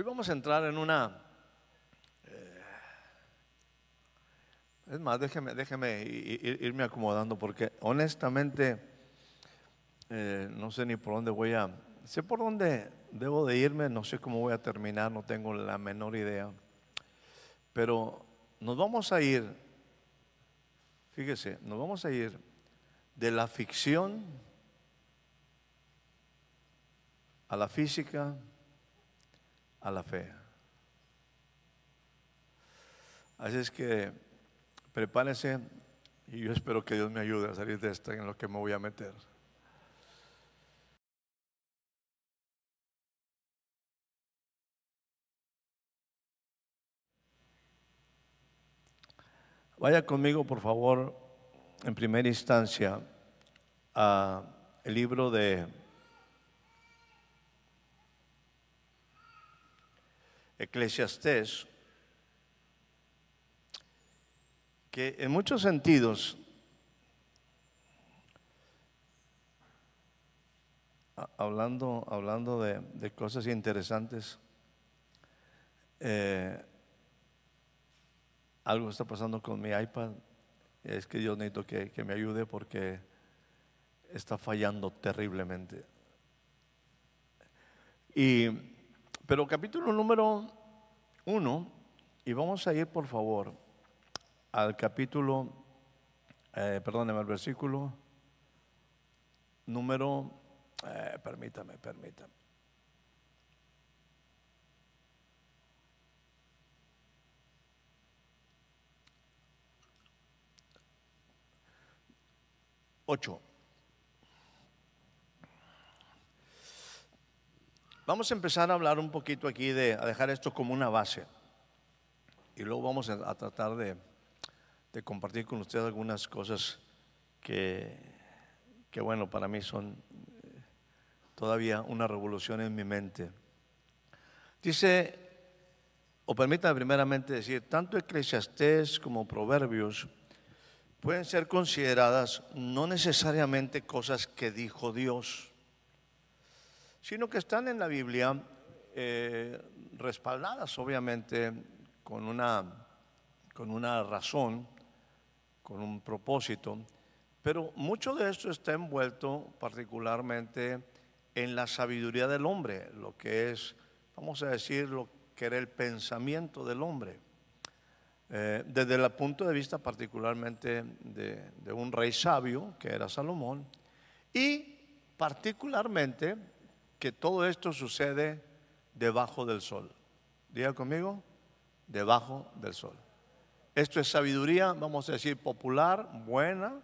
Hoy vamos a entrar en una... es más, déjeme irme acomodando porque honestamente no sé ni por dónde voy a... Sé por dónde debo de irme, no sé cómo voy a terminar, no tengo la menor idea. Pero nos vamos a ir, fíjese, nos vamos a ir de la ficción a la física a la fe. Así es que prepárese y yo espero que Dios me ayude a salir de esta en lo que me voy a meter. Vaya conmigo, por favor, en primera instancia, a el libro de Eclesiastés, que en muchos sentidos, hablando de cosas interesantes, algo está pasando con mi iPad. Es que yo necesito que me ayude porque está fallando terriblemente. Pero capítulo número 1, y vamos a ir por favor al capítulo, perdóneme, al versículo número, permítame. 8. Vamos a empezar a hablar un poquito aquí a dejar esto como una base. Y luego vamos a tratar de compartir con ustedes algunas cosas que bueno, para mí son todavía una revolución en mi mente. Dice, o permítame primeramente decir, tanto Eclesiastés como Proverbios pueden ser consideradas no necesariamente cosas que dijo Dios, sino que están en la Biblia respaldadas obviamente con una razón, con un propósito, pero mucho de esto está envuelto particularmente en la sabiduría del hombre, lo que es, vamos a decir, lo que era el pensamiento del hombre. Desde el punto de vista particularmente de un rey sabio, que era Salomón, y particularmente que todo esto sucede debajo del sol. Diga conmigo, debajo del sol. Esto es sabiduría, vamos a decir, popular, buena,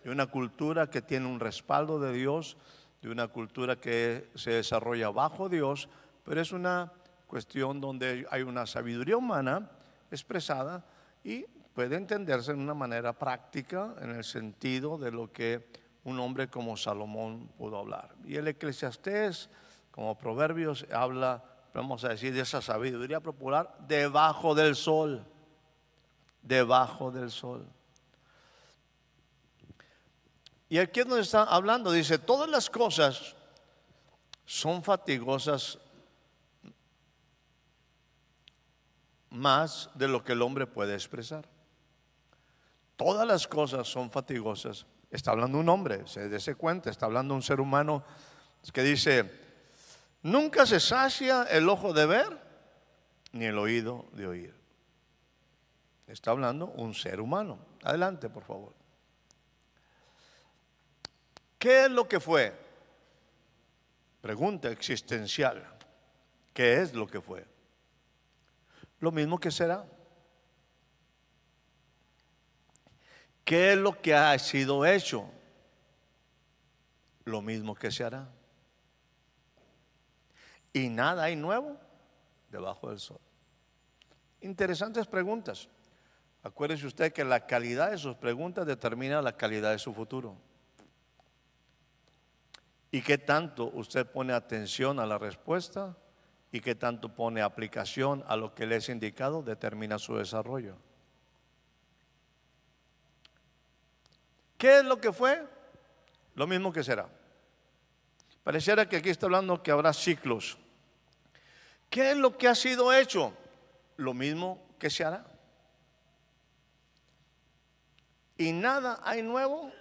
de una cultura que tiene un respaldo de Dios, de una cultura que se desarrolla bajo Dios, pero es una cuestión donde hay una sabiduría humana expresada y puede entenderse de una manera práctica en el sentido de lo que un hombre como Salomón pudo hablar. Y el Eclesiastés, como Proverbios, habla, vamos a decir, de esa sabiduría popular debajo del sol. Debajo del sol. Y aquí es donde está hablando, dice, todas las cosas son fatigosas más de lo que el hombre puede expresar. Todas las cosas son fatigosas. Está hablando un hombre, se dése cuenta, está hablando un ser humano que dice, nunca se sacia el ojo de ver, ni el oído de oír. Está hablando un ser humano. Adelante, por favor. ¿Qué es lo que fue? Pregunta existencial. ¿Qué es lo que fue? Lo mismo que será. ¿Qué es lo que ha sido hecho? Lo mismo que se hará. Y nada hay nuevo debajo del sol. Interesantes preguntas. Acuérdese usted que la calidad de sus preguntas determina la calidad de su futuro. Y qué tanto usted pone atención a la respuesta y qué tanto pone aplicación a lo que le es indicado determina su desarrollo. ¿Qué es lo que fue? Lo mismo que será. Pareciera que aquí está hablando que habrá ciclos, ¿Qué es lo que ha sido hecho? Lo mismo que se hará. Y nada hay nuevo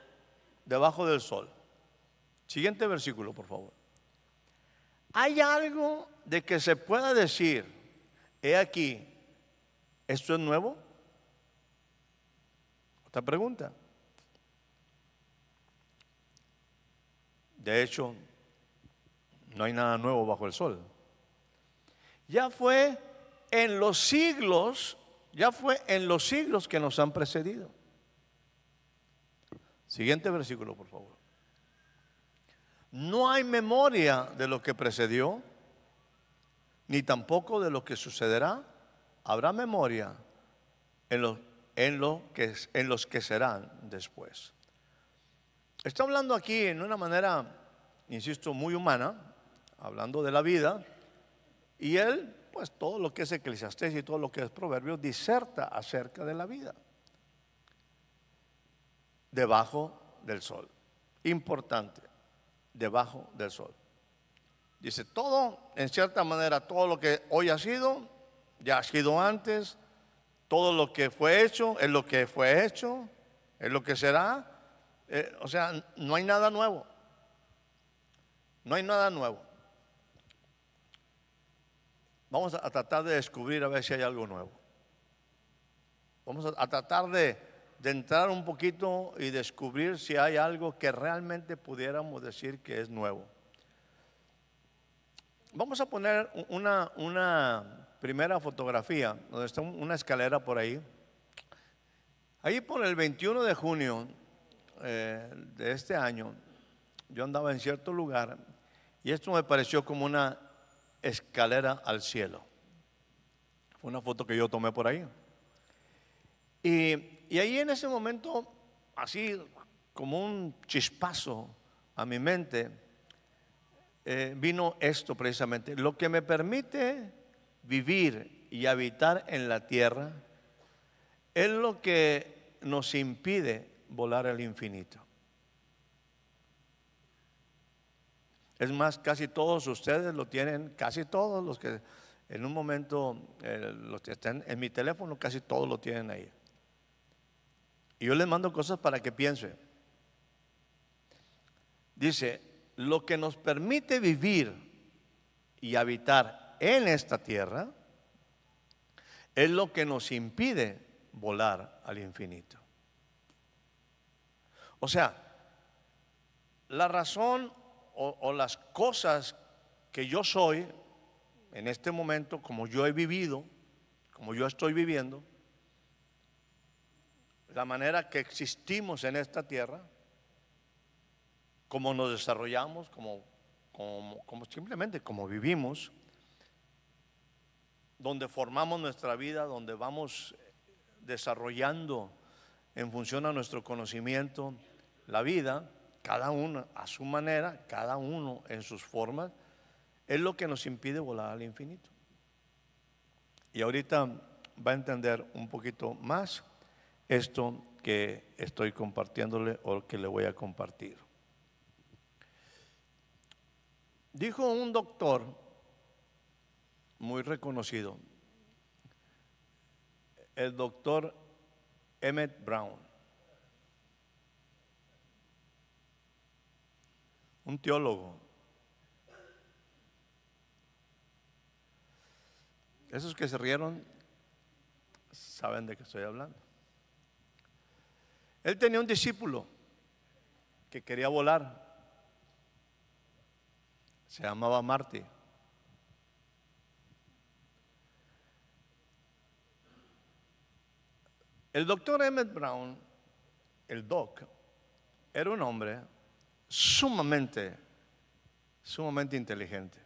debajo del sol. Siguiente versículo, por favor. ¿Hay algo de que se pueda decir, he aquí, esto es nuevo? Otra pregunta. De hecho, no hay nada nuevo bajo el sol. Ya fue en los siglos, que nos han precedido. Siguiente versículo, por favor. No hay memoria de lo que precedió, ni tampoco de lo que sucederá. Habrá memoria en los que serán después. Está hablando aquí en una manera, insisto, muy humana, hablando de la vida, y él, pues todo lo que es Eclesiastés y todo lo que es Proverbios, diserta acerca de la vida debajo del sol. Importante, debajo del sol. Dice, todo, en cierta manera, todo lo que hoy ha sido, ya ha sido antes. Todo lo que fue hecho es lo que fue hecho, es lo que será. O sea, no hay nada nuevo. No hay nada nuevo. Vamos a tratar de descubrir a ver si hay algo nuevo. Vamos a tratar de entrar un poquito y descubrir si hay algo que realmente pudiéramos decir que es nuevo. Vamos a poner una primera fotografía, donde está una escalera por ahí. Ahí por el 21 de junio de este año, yo andaba en cierto lugar y esto me pareció como una escalera al cielo. Fue una foto que yo tomé por ahí. Y ahí en ese momento, así como un chispazo a mi mente, vino esto precisamente. Lo que me permite vivir y habitar en la tierra es lo que nos impide volar al infinito. Es más, casi todos ustedes lo tienen, casi todos los que en un momento, los que están en mi teléfono, casi todos lo tienen ahí. Y yo les mando cosas para que piensen. Dice, lo que nos permite vivir y habitar en esta tierra es lo que nos impide volar al infinito. O sea, la razón o las cosas que yo soy en este momento, como yo he vivido, como yo estoy viviendo, la manera que existimos en esta tierra, cómo nos desarrollamos, como simplemente como vivimos, donde formamos nuestra vida, donde vamos desarrollando en función a nuestro conocimiento la vida, cada uno a su manera, cada uno en sus formas, es lo que nos impide volar al infinito. Y ahorita va a entender un poquito más esto que estoy compartiéndole o que le voy a compartir. Dijo un doctor muy reconocido, el doctor Emmett Brown, un teólogo. Esos que se rieron saben de qué estoy hablando. Él tenía un discípulo que quería volar. Se llamaba Marty. El doctor Emmett Brown, el doc, era un hombre sumamente inteligente.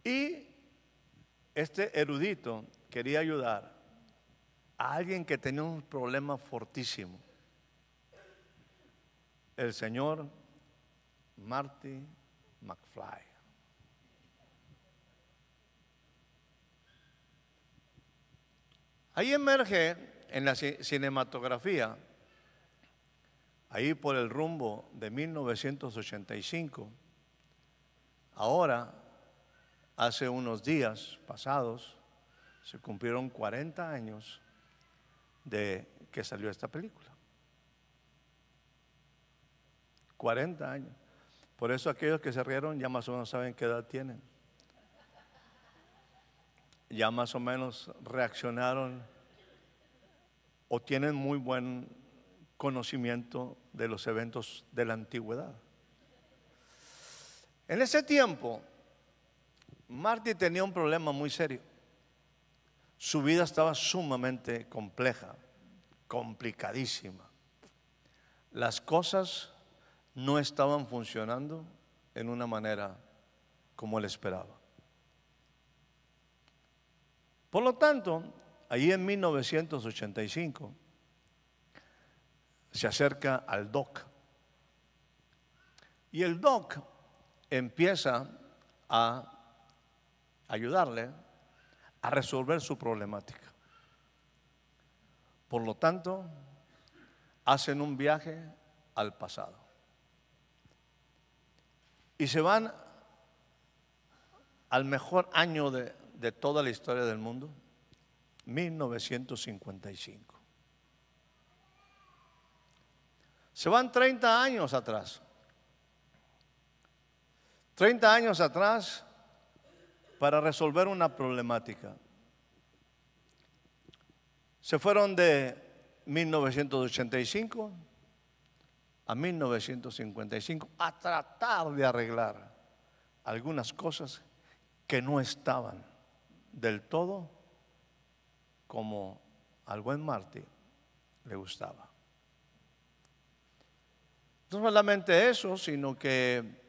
Y este erudito quería ayudar a alguien que tenía un problema fortísimo. El señor Marty McFly. Ahí emerge en la cinematografía, ahí por el rumbo de 1985, ahora hace unos días pasados se cumplieron 40 años de que salió esta película. 40 años. Por eso aquellos que se rieron ya más o menos saben qué edad tienen. Ya más o menos reaccionaron o tienen muy buen conocimiento de los eventos de la antigüedad. En ese tiempo, Marty tenía un problema muy serio. Su vida estaba sumamente compleja, complicadísima. Las cosas no estaban funcionando en una manera como él esperaba. Por lo tanto, ahí en 1985 se acerca al Doc. Y el Doc empieza a ayudarle a resolver su problemática. Por lo tanto, hacen un viaje al pasado. Y se van al mejor año de toda la historia del mundo, 1955. Se van 30 años atrás. 30 años atrás para resolver una problemática. Se fueron de 1985 a 1955 a tratar de arreglar algunas cosas que no estaban del todo como al buen Marty le gustaba. No solamente eso, sino que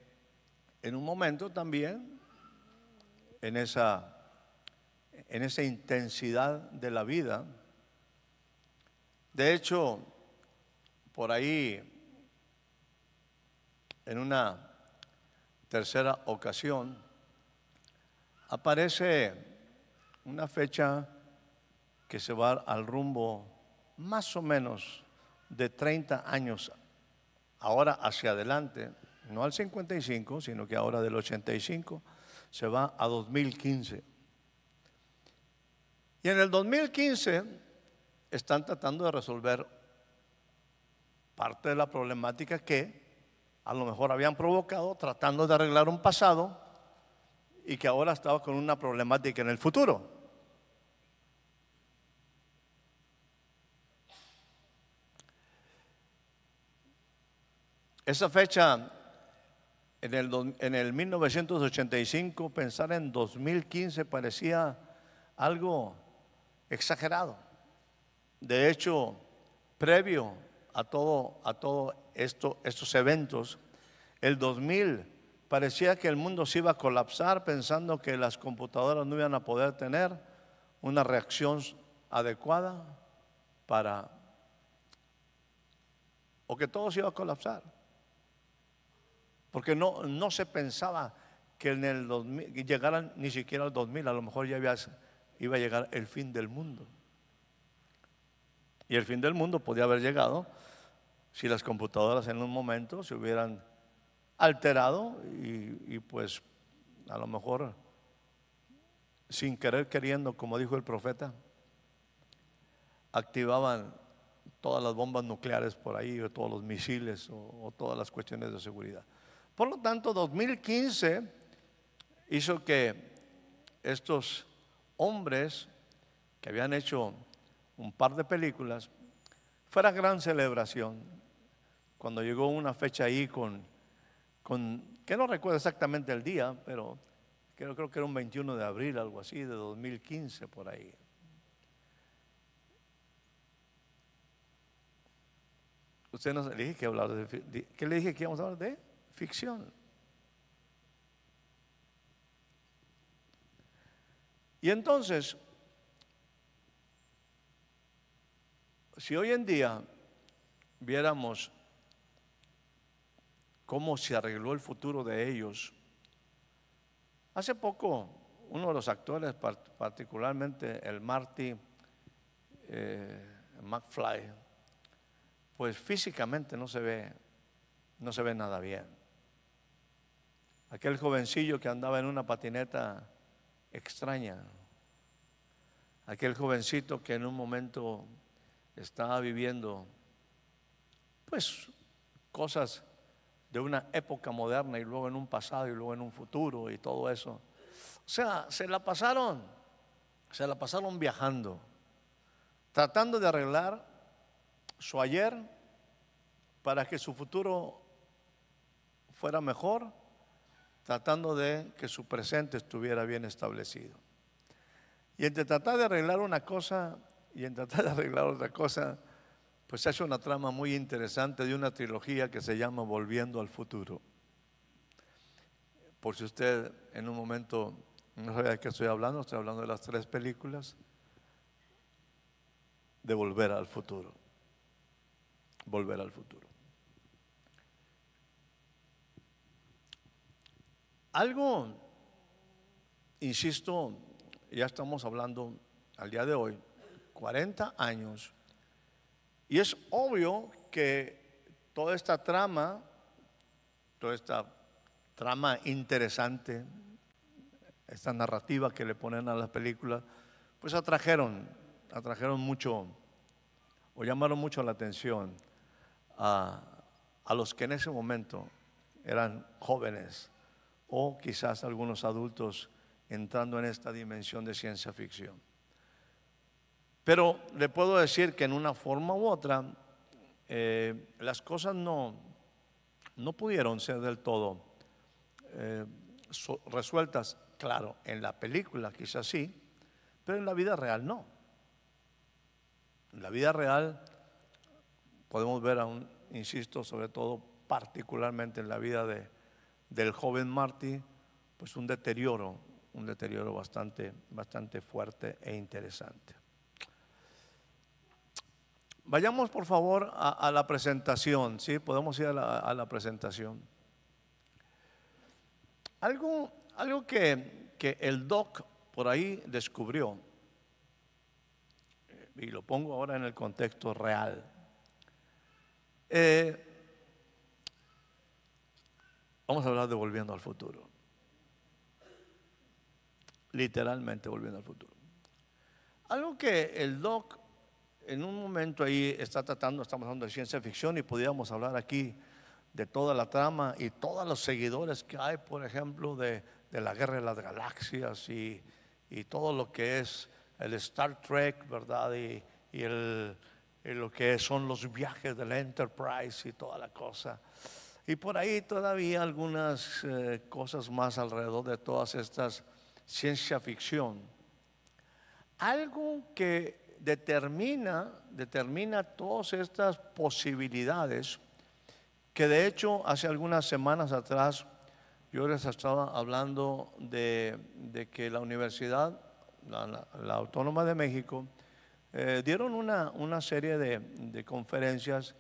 en un momento también, en esa intensidad de la vida, de hecho, por ahí, en una tercera ocasión, aparece una fecha que se va al rumbo más o menos de 30 años ahora hacia adelante, no al 55, sino que ahora del 85 se va a 2015. Y en el 2015 están tratando de resolver parte de la problemática que a lo mejor habían provocado tratando de arreglar un pasado y que ahora estaba con una problemática en el futuro. Esa fecha, en el 1985, pensar en 2015 parecía algo exagerado. De hecho, previo a todo estos eventos, el 2000 parecía que el mundo se iba a colapsar, pensando que las computadoras no iban a poder tener una reacción adecuada o que todo se iba a colapsar. Porque no se pensaba que en el 2000 llegaran ni siquiera al 2000, a lo mejor ya iba a llegar el fin del mundo. Y el fin del mundo podía haber llegado si las computadoras en un momento se hubieran alterado y pues a lo mejor sin querer queriendo, como dijo el profeta, activaban todas las bombas nucleares por ahí, o todos los misiles, o todas las cuestiones de seguridad. Por lo tanto, 2015 hizo que estos hombres que habían hecho un par de películas fuera gran celebración. Cuando llegó una fecha ahí que no recuerdo exactamente el día, pero creo que era un 21 de abril, algo así, de 2015 por ahí. Usted nos le dije que hablar ¿qué le dije que íbamos a hablar de? Ficción. Y entonces, si hoy en día viéramos cómo se arregló el futuro de ellos, hace poco uno de los actores, particularmente el Marty McFly, pues físicamente no se ve nada bien. Aquel jovencillo que andaba en una patineta extraña. Aquel jovencito que en un momento estaba viviendo, pues, cosas de una época moderna y luego en un pasado y luego en un futuro y todo eso. O sea, se la pasaron viajando, tratando de arreglar su ayer para que su futuro fuera mejor, tratando de que su presente estuviera bien establecido. Y entre tratar de arreglar una cosa y en tratar de arreglar otra cosa, pues se hace una trama muy interesante de una trilogía que se llama Volviendo al Futuro. Por si usted en un momento no sabe de qué estoy hablando de las 3 películas de Volver al Futuro. Volver al Futuro. Algo, insisto, ya estamos hablando al día de hoy, 40 años, y es obvio que toda esta trama interesante, esta narrativa que le ponen a las películas, pues atrajeron mucho o llamaron mucho la atención a los que en ese momento eran jóvenes o quizás algunos adultos entrando en esta dimensión de ciencia ficción. Pero le puedo decir que en una forma u otra las cosas no pudieron ser del todo resueltas. Claro, en la película quizás sí, pero en la vida real no. En la vida real podemos ver insisto, sobre todo particularmente en la vida del joven Marty, pues un deterioro bastante fuerte e interesante. Vayamos por favor a la presentación, ¿sí? Podemos ir a la presentación. Algo que el Doc por ahí descubrió, y lo pongo ahora en el contexto real. Vamos a hablar de Volviendo al Futuro. Literalmente Volviendo al Futuro. Algo que el Doc en un momento ahí está tratando, estamos hablando de ciencia ficción y podríamos hablar aquí de toda la trama y todos los seguidores que hay, por ejemplo, de la Guerra de las Galaxias y todo lo que es el Star Trek, ¿verdad? Y lo que son los viajes del Enterprise y toda la cosa. Y por ahí todavía algunas cosas más alrededor de todas estas ciencia ficción. Algo que determina todas estas posibilidades, que de hecho hace algunas semanas atrás yo les estaba hablando de que la Universidad, la Autónoma de México, dieron una serie de conferencias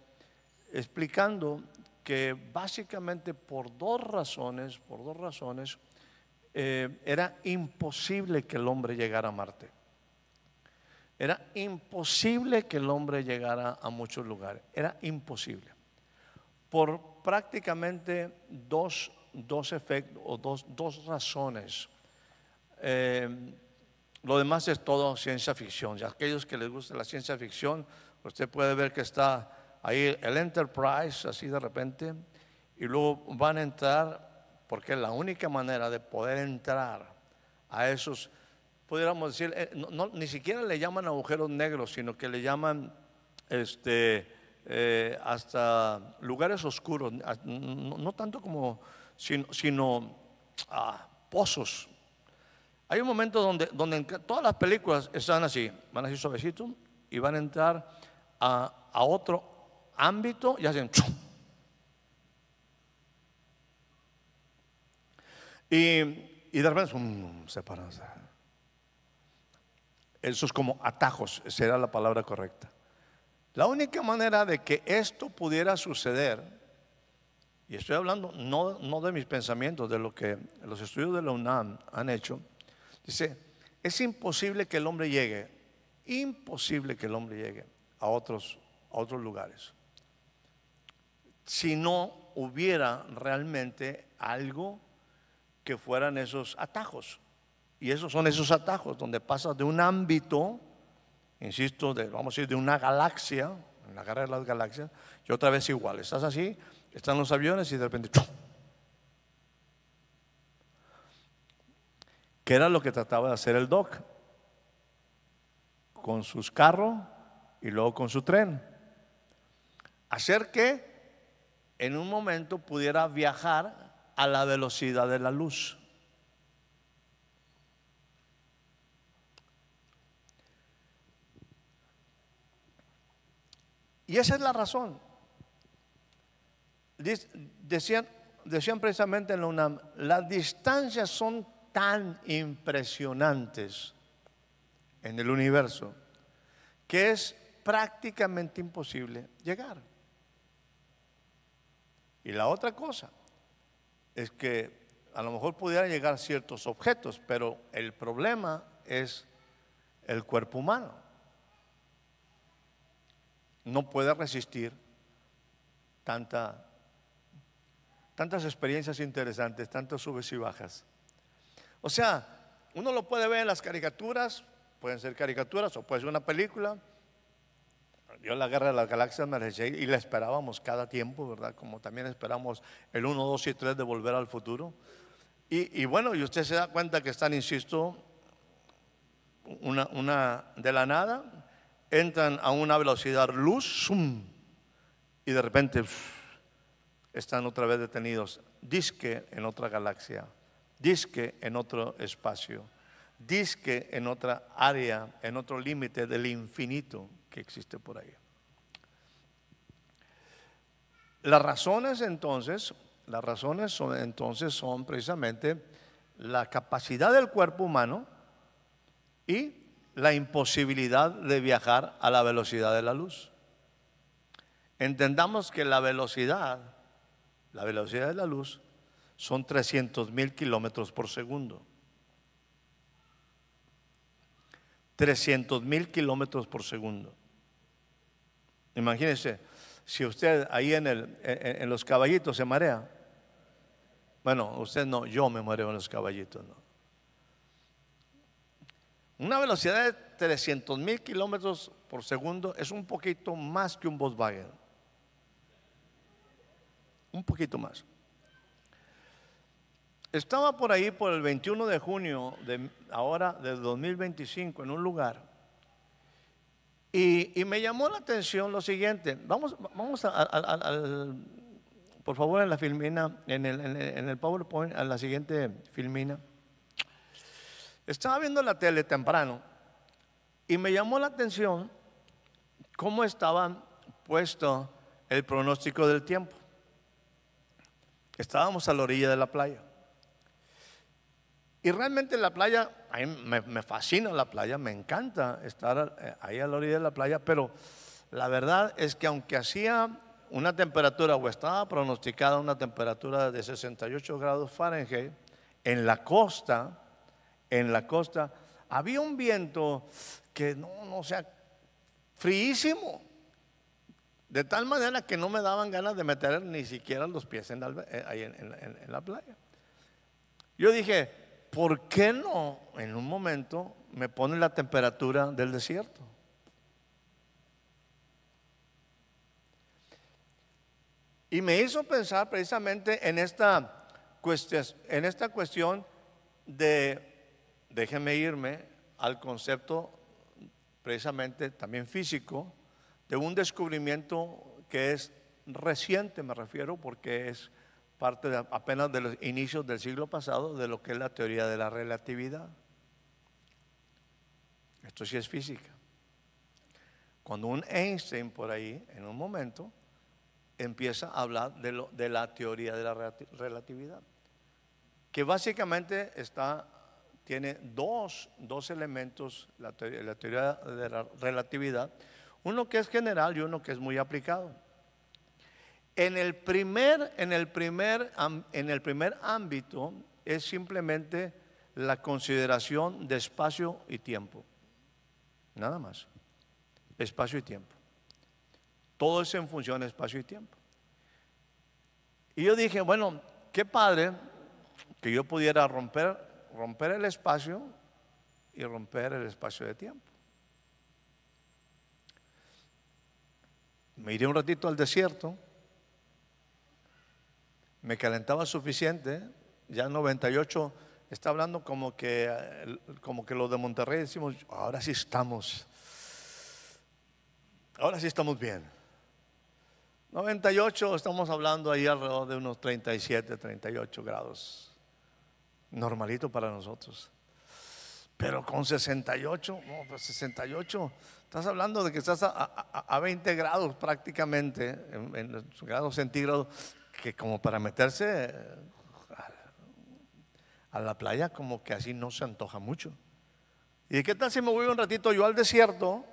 explicando que básicamente por dos razones era imposible que el hombre llegara a Marte. Era imposible que el hombre llegara a muchos lugares. Era imposible. Por prácticamente dos efectos o dos razones. Lo demás es todo ciencia ficción. Y a aquellos que les gusta la ciencia ficción, usted puede ver que está ahí el Enterprise, así de repente, y luego van a entrar, porque es la única manera de poder entrar a esos, pudiéramos decir, ni siquiera le llaman agujeros negros, sino que le llaman hasta lugares oscuros, no tanto como, sino pozos. Hay un momento donde en todas las películas están así, van así suavecito y van a entrar a otro ámbito y hacen ¡chum! Y de repente se paran. Eso es como atajos, será la palabra correcta. La única manera de que esto pudiera suceder, y estoy hablando no de mis pensamientos, de lo que los estudios de la UNAM han hecho, dice, es imposible que el hombre llegue a otros lugares si no hubiera realmente algo que fueran esos atajos. Y esos son esos atajos donde pasas de un ámbito, insisto, vamos a decir, de una galaxia, en la guerra de las galaxias, y otra vez igual. Estás así, están los aviones y de repente ¡chum! ¿Qué era lo que trataba de hacer el Doc? Con sus carros y luego con su tren. Hacer que en un momento pudiera viajar a la velocidad de la luz. Y esa es la razón. Decían precisamente en la UNAM, las distancias son tan impresionantes en el universo que es prácticamente imposible llegar. Y la otra cosa es que a lo mejor pudieran llegar ciertos objetos, pero el problema es el cuerpo humano. No puede resistir tantas experiencias interesantes, tantas subes y bajas. O sea, uno lo puede ver en las caricaturas, pueden ser caricaturas o puede ser una película. Yo la Guerra de las Galaxias me la eché y la esperábamos cada tiempo, ¿verdad? Como también esperamos el 1, 2 y 3 de Volver al Futuro. Y bueno, y usted se da cuenta que están, insisto, una de la nada, entran a una velocidad luz, ¡zum! Y de repente están otra vez detenidos, disque en otra galaxia, disque en otro espacio, disque en otra área, en otro límite del infinito que existe por ahí. Las razones son precisamente la capacidad del cuerpo humano y la imposibilidad de viajar a la velocidad de la luz. Entendamos que la velocidad de la luz son 300,000 kilómetros por segundo. 300,000 kilómetros por segundo. Imagínense, si usted ahí en los caballitos se marea. Bueno, usted no, yo me mareo en los caballitos, no. Una velocidad de 300,000 kilómetros por segundo es un poquito más que un Volkswagen. Un poquito más. Estaba por ahí por el 21 de junio de 2025 en un lugar y me llamó la atención lo siguiente. Vamos por favor, en la filmina, en el PowerPoint, a la siguiente filmina. Estaba viendo la tele temprano y me llamó la atención cómo estaba puesto el pronóstico del tiempo. Estábamos a la orilla de la playa. Y realmente la playa, a mí me fascina la playa, me encanta estar ahí a la orilla de la playa, pero la verdad es que aunque hacía una temperatura o estaba pronosticada una temperatura de 68 grados Fahrenheit, en la costa había un viento que no sea fríísimo, de tal manera que no me daban ganas de meter ni siquiera los pies ahí en la playa. Yo dije, ¿por qué no en un momento me ponen la temperatura del desierto? Y me hizo pensar precisamente en esta cuestión de, déjenme irme al concepto precisamente también físico, de un descubrimiento que es reciente, me refiero, porque es parte apenas de los inicios del siglo pasado, de lo que es la teoría de la relatividad. Esto sí es física. Cuando un Einstein por ahí, en un momento, empieza a hablar de la teoría de la relatividad, que básicamente tiene dos elementos, la teoría de la relatividad, uno que es general y uno que es muy aplicado. En el primer ámbito es simplemente la consideración de espacio y tiempo, nada más, espacio y tiempo. Todo es en función de espacio y tiempo. Y yo dije, bueno, qué padre que yo pudiera romper romper el espacio y romper el espacio de tiempo. Me iré un ratito al desierto, me calentaba suficiente, ya en 98 está hablando como que los de Monterrey decimos, ahora sí estamos bien. 98 estamos hablando ahí alrededor de unos 37, 38 grados, normalito para nosotros. Pero con 68, no, pues 68, estás hablando de que estás a 20 grados prácticamente, en grados centígrados, que como para meterse a la playa como que así no se antoja mucho. ¿Y qué tal si me voy un ratito yo al desierto,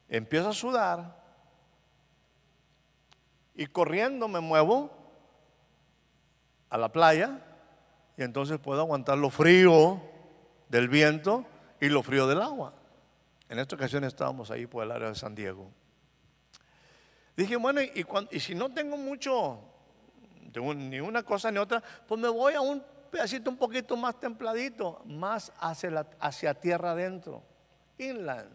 empiezo a sudar y corriendo me muevo a la playa y entonces puedo aguantar lo frío del viento y lo frío del agua? En esta ocasión estábamos ahí por el área de San Diego. Dije, bueno, y si no tengo mucho, ni una cosa ni otra, pues me voy a un pedacito un poquito más templadito, más hacia tierra adentro, inland.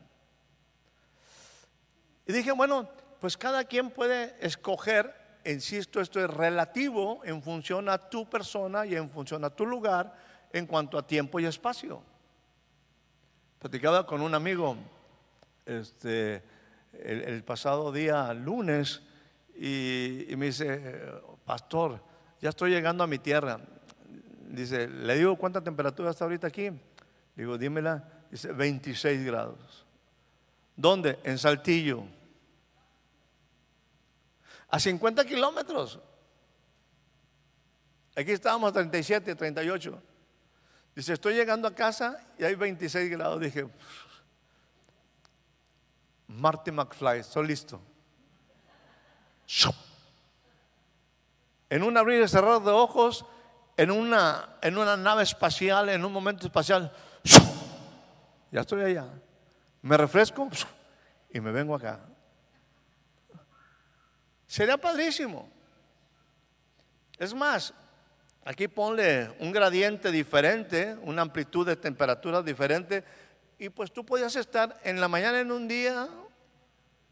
Y dije, bueno, pues cada quien puede escoger, insisto, esto es relativo en función a tu persona y en función a tu lugar en cuanto a tiempo y espacio. Platicaba con un amigo el pasado día lunes y me dice, pastor, ya estoy llegando a mi tierra. Dice, le digo, ¿cuánta temperatura está ahorita aquí? Digo, dímela. Dice, 26 grados. ¿Dónde? En Saltillo. A 50 kilómetros. Aquí estábamos a 37, 38. Dice, estoy llegando a casa y hay 26 grados. Dije, Marty McFly, estoy listo. En un abrir y cerrar de ojos, en una nave espacial, en un momento espacial, ya estoy allá. Me refresco y me vengo acá. Sería padrísimo. Es más, aquí ponle un gradiente diferente, una amplitud de temperatura diferente, y pues tú podías estar en la mañana en un día,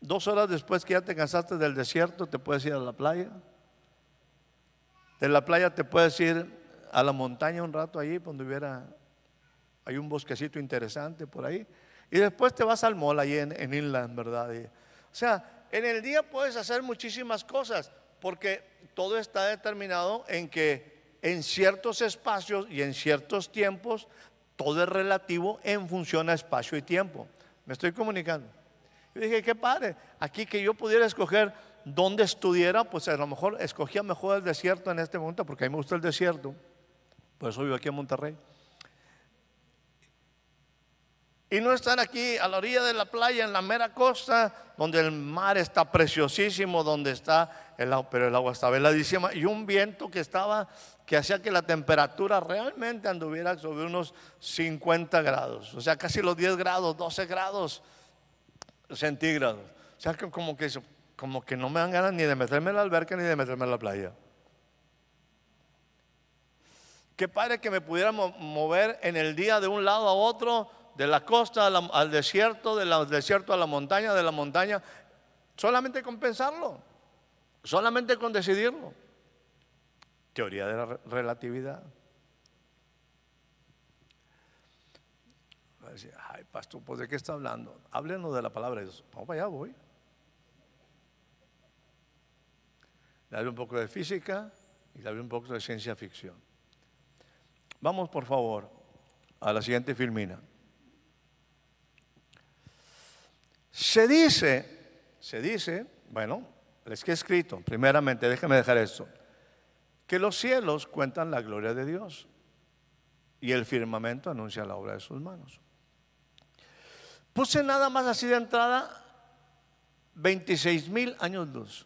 2 horas después que ya te cansaste del desierto, te puedes ir a la playa. De la playa te puedes ir a la montaña un rato allí, donde hay un bosquecito interesante por ahí. Y después te vas al mall allí en Inland, ¿verdad? O sea, en el día puedes hacer muchísimas cosas, porque todo está determinado en que en ciertos espacios y en ciertos tiempos, todo es relativo en función a espacio y tiempo. ¿Me estoy comunicando? Yo dije, qué padre, aquí que yo pudiera escoger dónde estudiara, pues a lo mejor escogía mejor el desierto en este momento, porque a mí me gusta el desierto, por eso vivo aquí en Monterrey. Y no estar aquí a la orilla de la playa, en la mera costa, donde el mar está preciosísimo, donde está pero el agua está veladísima, y un viento que hacía que la temperatura realmente anduviera sobre unos 50 grados, o sea, casi los 10 grados, 12 grados centígrados. O sea, que como que no me dan ganas ni de meterme en la alberca ni de meterme en la playa. Qué padre que me pudiera mover en el día de un lado a otro, de la costa al desierto, del desierto a la montaña, de la montaña, solamente con pensarlo, solamente con decidirlo. Teoría de la relatividad. Va a decir, ay, pastor, pues ¿de qué está hablando? Háblenos de la palabra de Dios. Vamos para allá, voy. Le hablé un poco de física y le hablé un poco de ciencia ficción. Vamos, por favor, a la siguiente filmina. Se dice, bueno, les que he escrito, primeramente, déjenme dejar esto, que los cielos cuentan la gloria de Dios y el firmamento anuncia la obra de sus manos. Puse nada más así de entrada 26,000 años luz.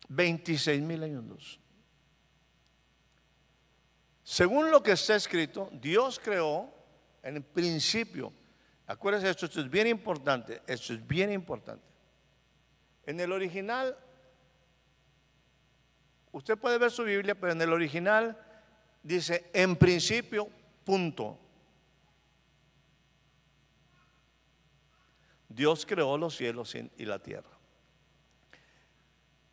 26,000 años luz. Según lo que está escrito, Dios creó en el principio. Acuérdense, esto es bien importante. Esto es bien importante. En el original, usted puede ver su Biblia, pero en el original dice, en principio, punto. Dios creó los cielos y la tierra.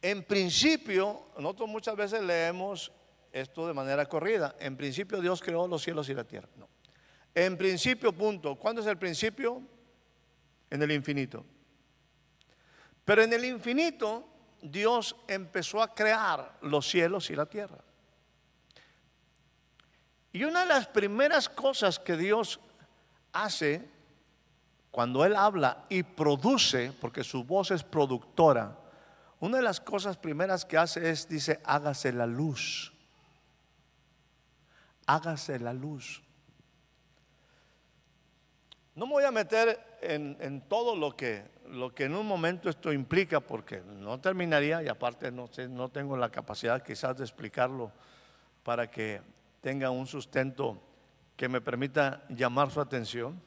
En principio, nosotros muchas veces leemos esto de manera corrida. En principio Dios creó los cielos y la tierra. No. En principio, punto. ¿Cuándo es el principio? En el infinito. Pero en el infinito Dios empezó a crear los cielos y la tierra. Y una de las primeras cosas que Dios hace cuando Él habla y produce, porque su voz es productora, una de las cosas primeras que hace es, dice, hágase la luz. Hágase la luz. No me voy a meter en todo lo que en un momento esto implica, porque no terminaría, y aparte no tengo la capacidad quizás de explicarlo para que tenga un sustento que me permita llamar su atención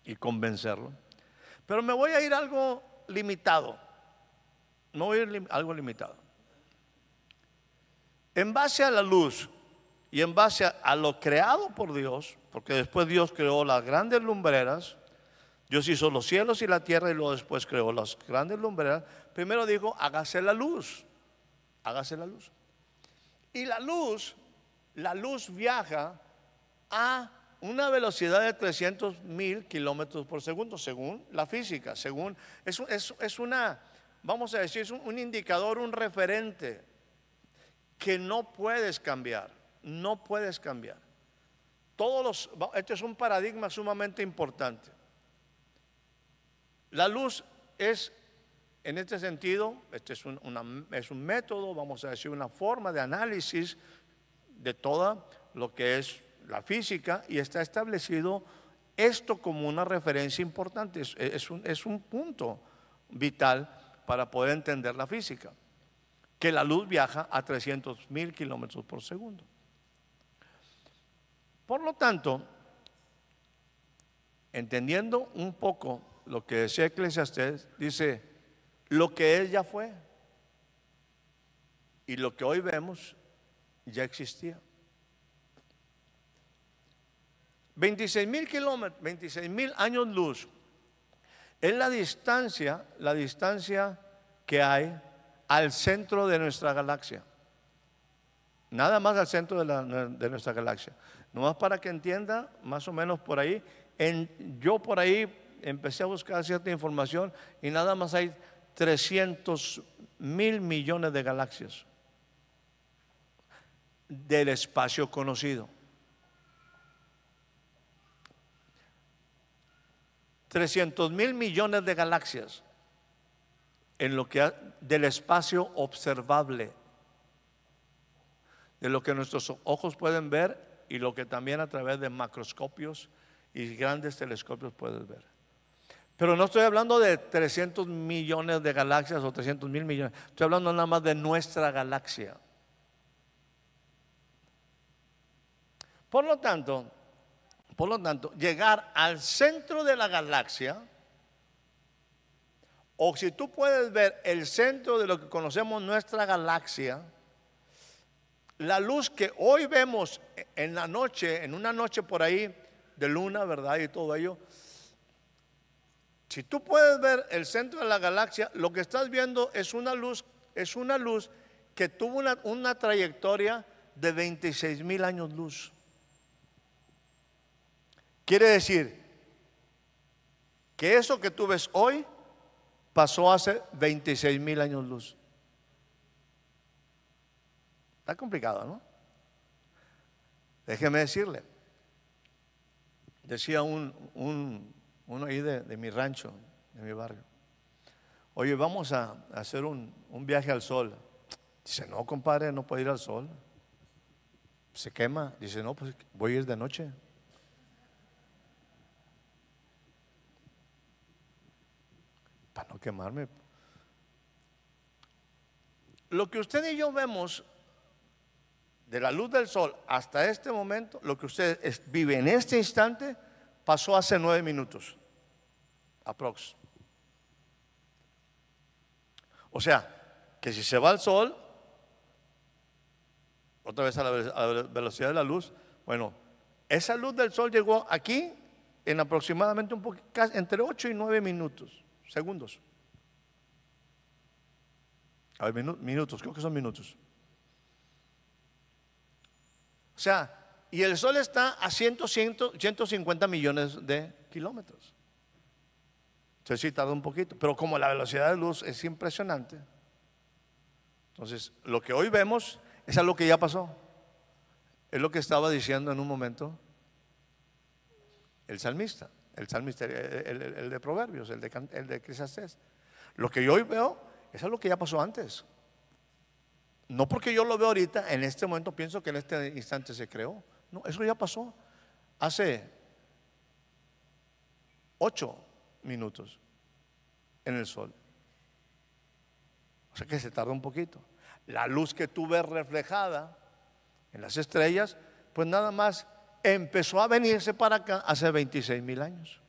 y convencerlo. Pero me voy a ir a algo limitado. Me voy a ir a algo limitado. En base a la luz y en base a lo creado por Dios, porque después Dios creó las grandes lumbreras, Dios hizo los cielos y la tierra y luego después creó las grandes lumbreras. Primero dijo, hágase la luz, hágase la luz. Y la luz viaja a una velocidad de 300,000 kilómetros por segundo, según la física, es una, vamos a decir, es un indicador, un referente que no puedes cambiar, no puedes cambiar. Este es un paradigma sumamente importante. La luz es, en este sentido, este es un método, vamos a decir, una forma de análisis de todo lo que es la física, y está establecido esto como una referencia importante, es un punto vital para poder entender la física, que la luz viaja a 300,000 kilómetros por segundo. Por lo tanto, entendiendo un poco lo que decía Eclesiastés, dice, lo que es ya fue, y lo que hoy vemos ya existía. 26,000 kilómetros, 26,000 años luz es la distancia que hay al centro de nuestra galaxia. Nada más al centro de nuestra galaxia. Nomás para que entienda, más o menos por ahí, yo por ahí empecé a buscar cierta información y nada más hay 300,000 millones de galaxias del espacio conocido. 300,000 millones de galaxias en lo que del espacio observable, de lo que nuestros ojos pueden ver y lo que también a través de macroscopios y grandes telescopios puedes ver. Pero no estoy hablando de 300 millones de galaxias o 300,000 millones, estoy hablando nada más de nuestra galaxia. Por lo tanto, llegar al centro de la galaxia, o si tú puedes ver el centro de lo que conocemos nuestra galaxia, la luz que hoy vemos en la noche, en una noche por ahí de luna, ¿verdad? Y todo ello, si tú puedes ver el centro de la galaxia, lo que estás viendo es una luz que tuvo una trayectoria de 26,000 años luz. Quiere decir que eso que tú ves hoy pasó hace 26,000 años luz. Está complicado, ¿no? Déjeme decirle. Decía uno ahí de mi rancho, de mi barrio. Oye, vamos a hacer un viaje al sol. Dice, no, compadre, no puedo ir al sol. Se quema. Dice, no, pues voy a ir de noche. Para no quemarme. Lo que usted y yo vemos de la luz del sol hasta este momento, lo que usted vive en este instante, pasó hace 9 minutos, aprox. O sea, que si se va el sol, otra vez a la velocidad de la luz. Bueno, esa luz del sol llegó aquí en aproximadamente entre 8 y 9 minutos, segundos. A ver, minutos, creo que son minutos. O sea, y el sol está a 150 millones de kilómetros. Entonces sí tarda un poquito, pero como la velocidad de luz es impresionante, entonces lo que hoy vemos es algo que ya pasó. Es lo que estaba diciendo en un momento el salmista, el de Proverbios, el de Eclesiastés. Lo que yo hoy veo es algo que ya pasó antes. No porque yo lo veo ahorita, en este momento pienso que en este instante se creó. No, eso ya pasó hace 8 minutos en el sol. O sea que se tarda un poquito. La luz que tú ves reflejada en las estrellas, pues nada más empezó a venirse para acá hace 26,000 años.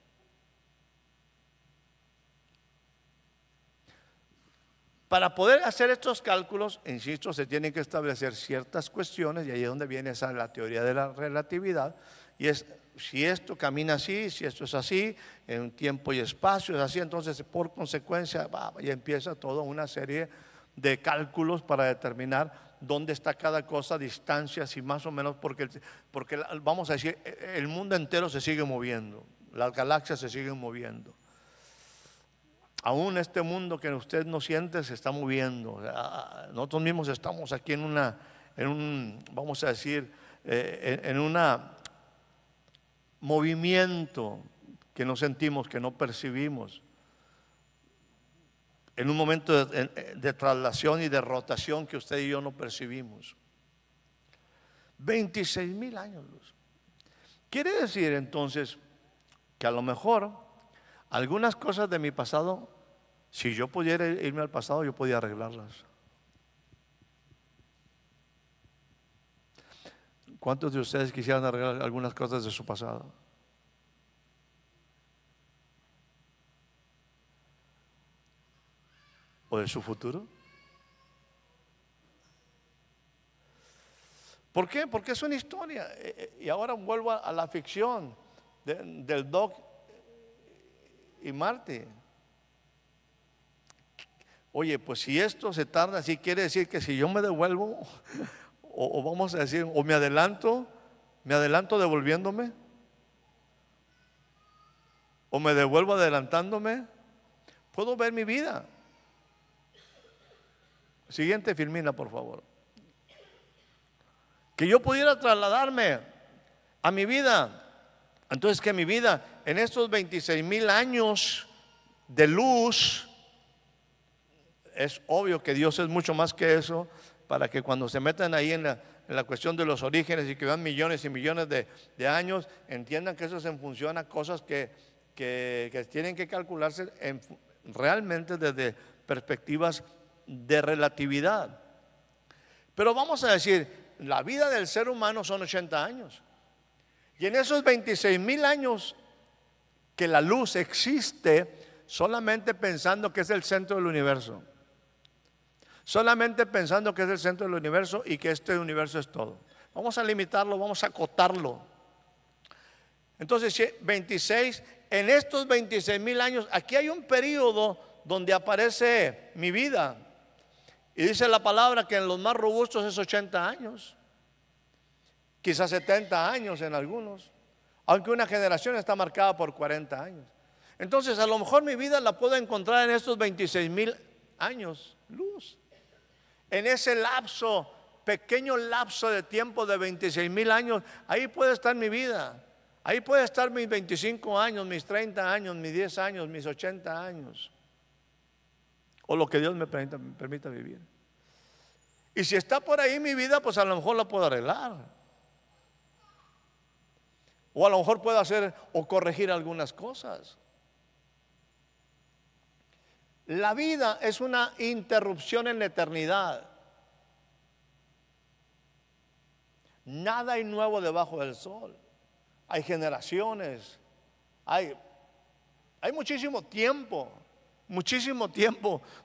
Para poder hacer estos cálculos, insisto, se tienen que establecer ciertas cuestiones, y ahí es donde viene la teoría de la relatividad, y es si esto camina así, si esto es así, en tiempo y espacio es así, entonces por consecuencia ya empieza toda una serie de cálculos para determinar dónde está cada cosa, distancias y más o menos, porque vamos a decir, el mundo entero se sigue moviendo, las galaxias se siguen moviendo. Aún este mundo que usted no siente se está moviendo. Nosotros mismos estamos aquí vamos a decir, en un movimiento que no sentimos, que no percibimos. En un momento de traslación y de rotación que usted y yo no percibimos. 26,000 años luz. Quiere decir entonces que a lo mejor algunas cosas de mi pasado, si yo pudiera irme al pasado, yo podía arreglarlas. ¿Cuántos de ustedes quisieran arreglar algunas cosas de su pasado? ¿O de su futuro? ¿Por qué? Porque es una historia. Y ahora vuelvo a la ficción del Doc y Marty. Oye, pues si esto se tarda así, quiere decir que si yo me devuelvo, o vamos a decir, o me adelanto devolviéndome, o me devuelvo adelantándome, puedo ver mi vida. Siguiente filmina, por favor. Que yo pudiera trasladarme a mi vida. Entonces que mi vida en estos 26,000 años de luz, es obvio que Dios es mucho más que eso, para que cuando se metan ahí en la cuestión de los orígenes y que vean millones y millones de años, entiendan que eso es en función a cosas que tienen que calcularse realmente desde perspectivas de relatividad. Pero vamos a decir, la vida del ser humano son 80 años. Y en esos 26,000 años que la luz existe, solamente pensando que es el centro del universo. Solamente pensando que es el centro del universo y que este universo es todo. Vamos a limitarlo, vamos a acotarlo. Entonces, en estos 26,000 años, aquí hay un periodo donde aparece mi vida. Y dice la palabra que en los más robustos es 80 años. Quizás 70 años en algunos. Aunque una generación está marcada por 40 años. Entonces, a lo mejor mi vida la puedo encontrar en estos 26,000 años luz. En ese lapso, pequeño lapso de tiempo de 26,000 años, ahí puede estar mi vida. Ahí puede estar mis 25 años, mis 30 años, mis 10 años, mis 80 años. O lo que Dios me permita vivir. Y si está por ahí mi vida, pues a lo mejor la puedo arreglar. O a lo mejor puedo hacer o corregir algunas cosas. La vida es una interrupción en la eternidad. Nada hay nuevo debajo del sol. Hay generaciones, hay muchísimo tiempo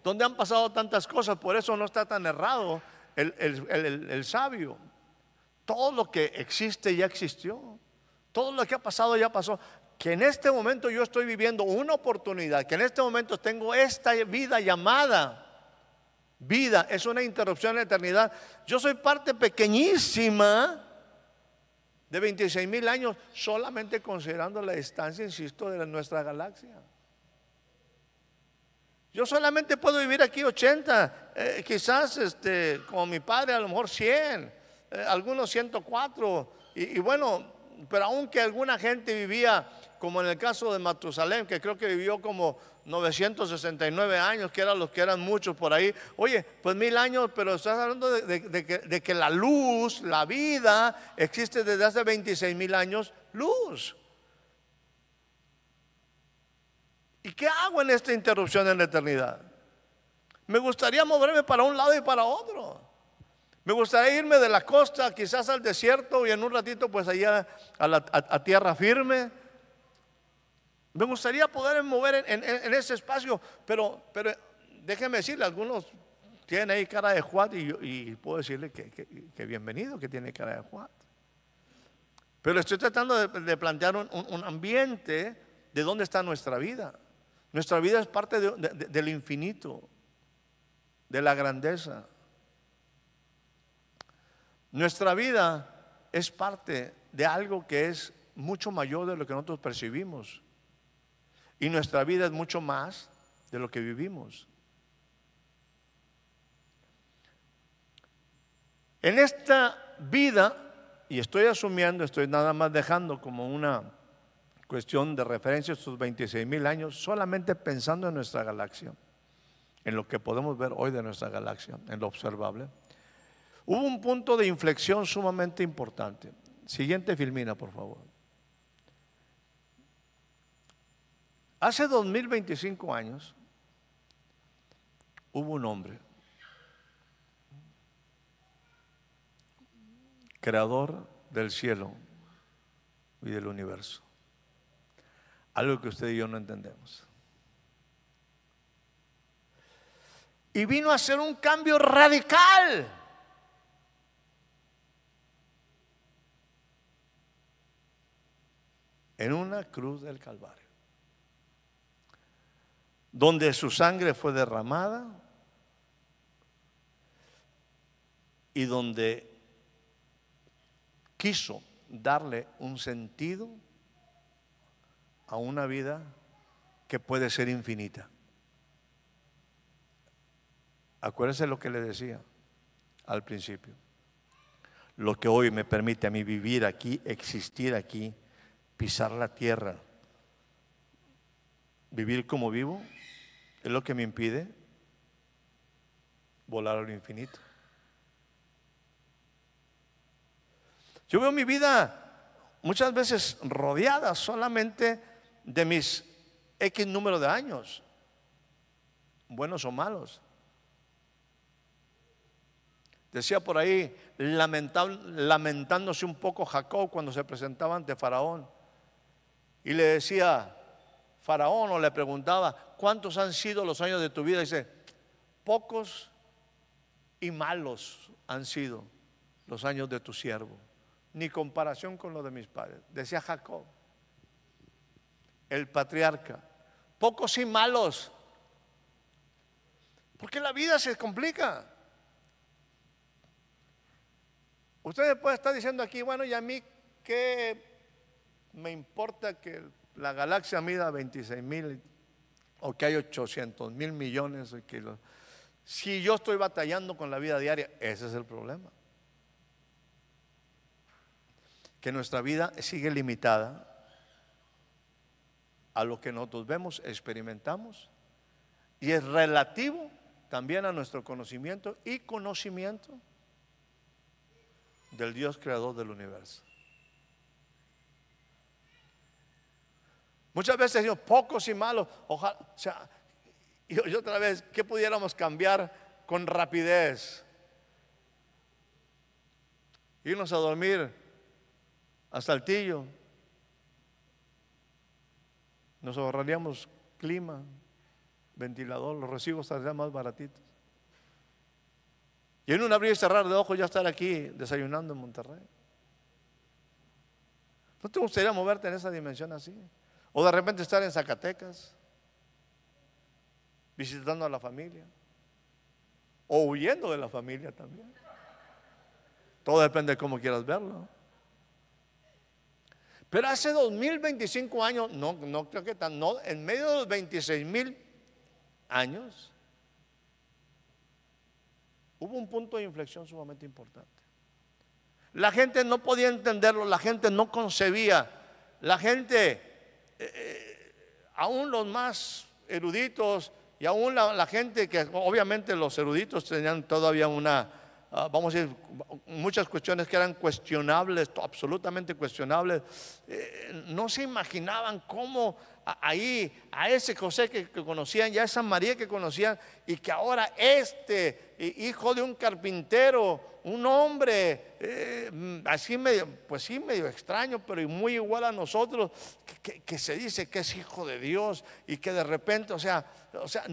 donde han pasado tantas cosas. Por eso no está tan errado el sabio. Todo lo que existe ya existió. Todo lo que ha pasado ya pasó. Que en este momento yo estoy viviendo una oportunidad, que en este momento tengo esta vida llamada vida, es una interrupción en la eternidad. Yo soy parte pequeñísima de 26,000 años, solamente considerando la distancia, insisto, de nuestra galaxia. Yo solamente puedo vivir aquí 80, quizás como mi padre a lo mejor 100, algunos 104, y bueno, pero aunque alguna gente vivía, como en el caso de Matusalén, que creo que vivió como 969 años, que eran los que eran muchos por ahí. Oye, pues 1000 años, pero estás hablando de que la luz, la vida, existe desde hace 26,000 años, luz. ¿Y qué hago en esta interrupción en la eternidad? Me gustaría moverme para un lado y para otro. Me gustaría irme de la costa quizás al desierto y en un ratito pues allá a tierra firme. Me gustaría poder mover en ese espacio, pero déjeme decirle, algunos tienen ahí cara de Juat y puedo decirle que bienvenido, que tiene cara de Juat. Pero estoy tratando de plantear un ambiente de dónde está nuestra vida. Nuestra vida es parte del infinito, de la grandeza. Nuestra vida es parte de algo que es mucho mayor de lo que nosotros percibimos. Y nuestra vida es mucho más de lo que vivimos. En esta vida, y estoy asumiendo, estoy nada más dejando como una cuestión de referencia estos 26,000 años, solamente pensando en nuestra galaxia, en lo que podemos ver hoy de nuestra galaxia, en lo observable. Hubo un punto de inflexión sumamente importante. Siguiente filmina, por favor. Hace 2025 años hubo un hombre, creador del cielo y del universo. Algo que usted y yo no entendemos. Y vino a hacer un cambio radical. En una cruz del Calvario, donde su sangre fue derramada y donde quiso darle un sentido a una vida que puede ser infinita. Acuérdese lo que le decía al principio. Lo que hoy me permite a mí vivir aquí, existir aquí, pisar la tierra, vivir como vivo, es lo que me impide volar a lo infinito. Yo veo mi vida muchas veces rodeada solamente de mis X número de años, buenos o malos. Decía por ahí, lamentándose un poco Jacob cuando se presentaba ante Faraón. Y le decía, Faraón, o le preguntaba, ¿cuántos han sido los años de tu vida? Y dice, pocos y malos han sido los años de tu siervo, ni comparación con los de mis padres. Decía Jacob, el patriarca, pocos y malos, porque la vida se complica. Usted puede estar diciendo aquí, bueno, y a mí qué me importa que la galaxia mida 26,000 o que hay 800,000 millones. Si yo estoy batallando con la vida diaria, ese es el problema. Que nuestra vida sigue limitada a lo que nosotros vemos, experimentamos, y es relativo también a nuestro conocimiento y conocimiento del Dios creador del universo. Muchas veces decimos pocos y malos, ojalá, o sea, y otra vez, ¿qué pudiéramos cambiar con rapidez? Irnos a dormir a Saltillo, nos ahorraríamos clima, ventilador, los recibos saldrían más baratitos. Y en un abrir y cerrar de ojos ya estar aquí desayunando en Monterrey. ¿No te gustaría moverte en esa dimensión así? O de repente estar en Zacatecas, visitando a la familia, o huyendo de la familia también. Todo depende de cómo quieras verlo. Pero hace 2025 años, no creo que tan, no, en medio de los 26,000 años, hubo un punto de inflexión sumamente importante. La gente no podía entenderlo, la gente no concebía, la gente, aún los más eruditos y aún la gente que obviamente los eruditos tenían todavía vamos a decir, muchas cuestiones que eran cuestionables, absolutamente cuestionables, no se imaginaban cómo ahí, a ese José que conocían, y a esa María que conocían, y que ahora hijo de un carpintero, un hombre así medio, pues sí, medio extraño, pero muy igual a nosotros, que se dice que es hijo de Dios, y que de repente, o sea,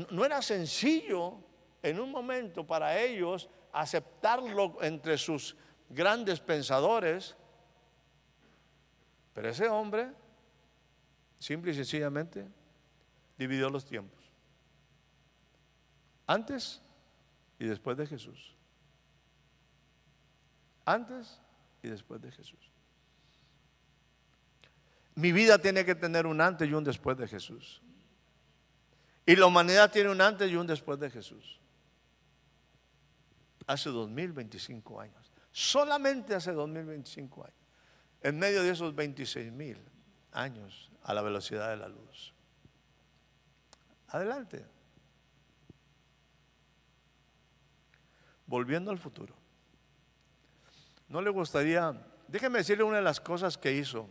no era sencillo en un momento para ellos aceptarlo entre sus grandes pensadores. Pero ese hombre simple y sencillamente dividió los tiempos, antes y después de Jesús, antes y después de Jesús. Mi vida tiene que tener un antes y un después de Jesús, y la humanidad tiene un antes y un después de Jesús. Hace 2025 años, solamente hace 2025 años, en medio de esos 26,000 años a la velocidad de la luz. Adelante. Volviendo al futuro. ¿No le gustaría? Déjeme decirle una de las cosas que hizo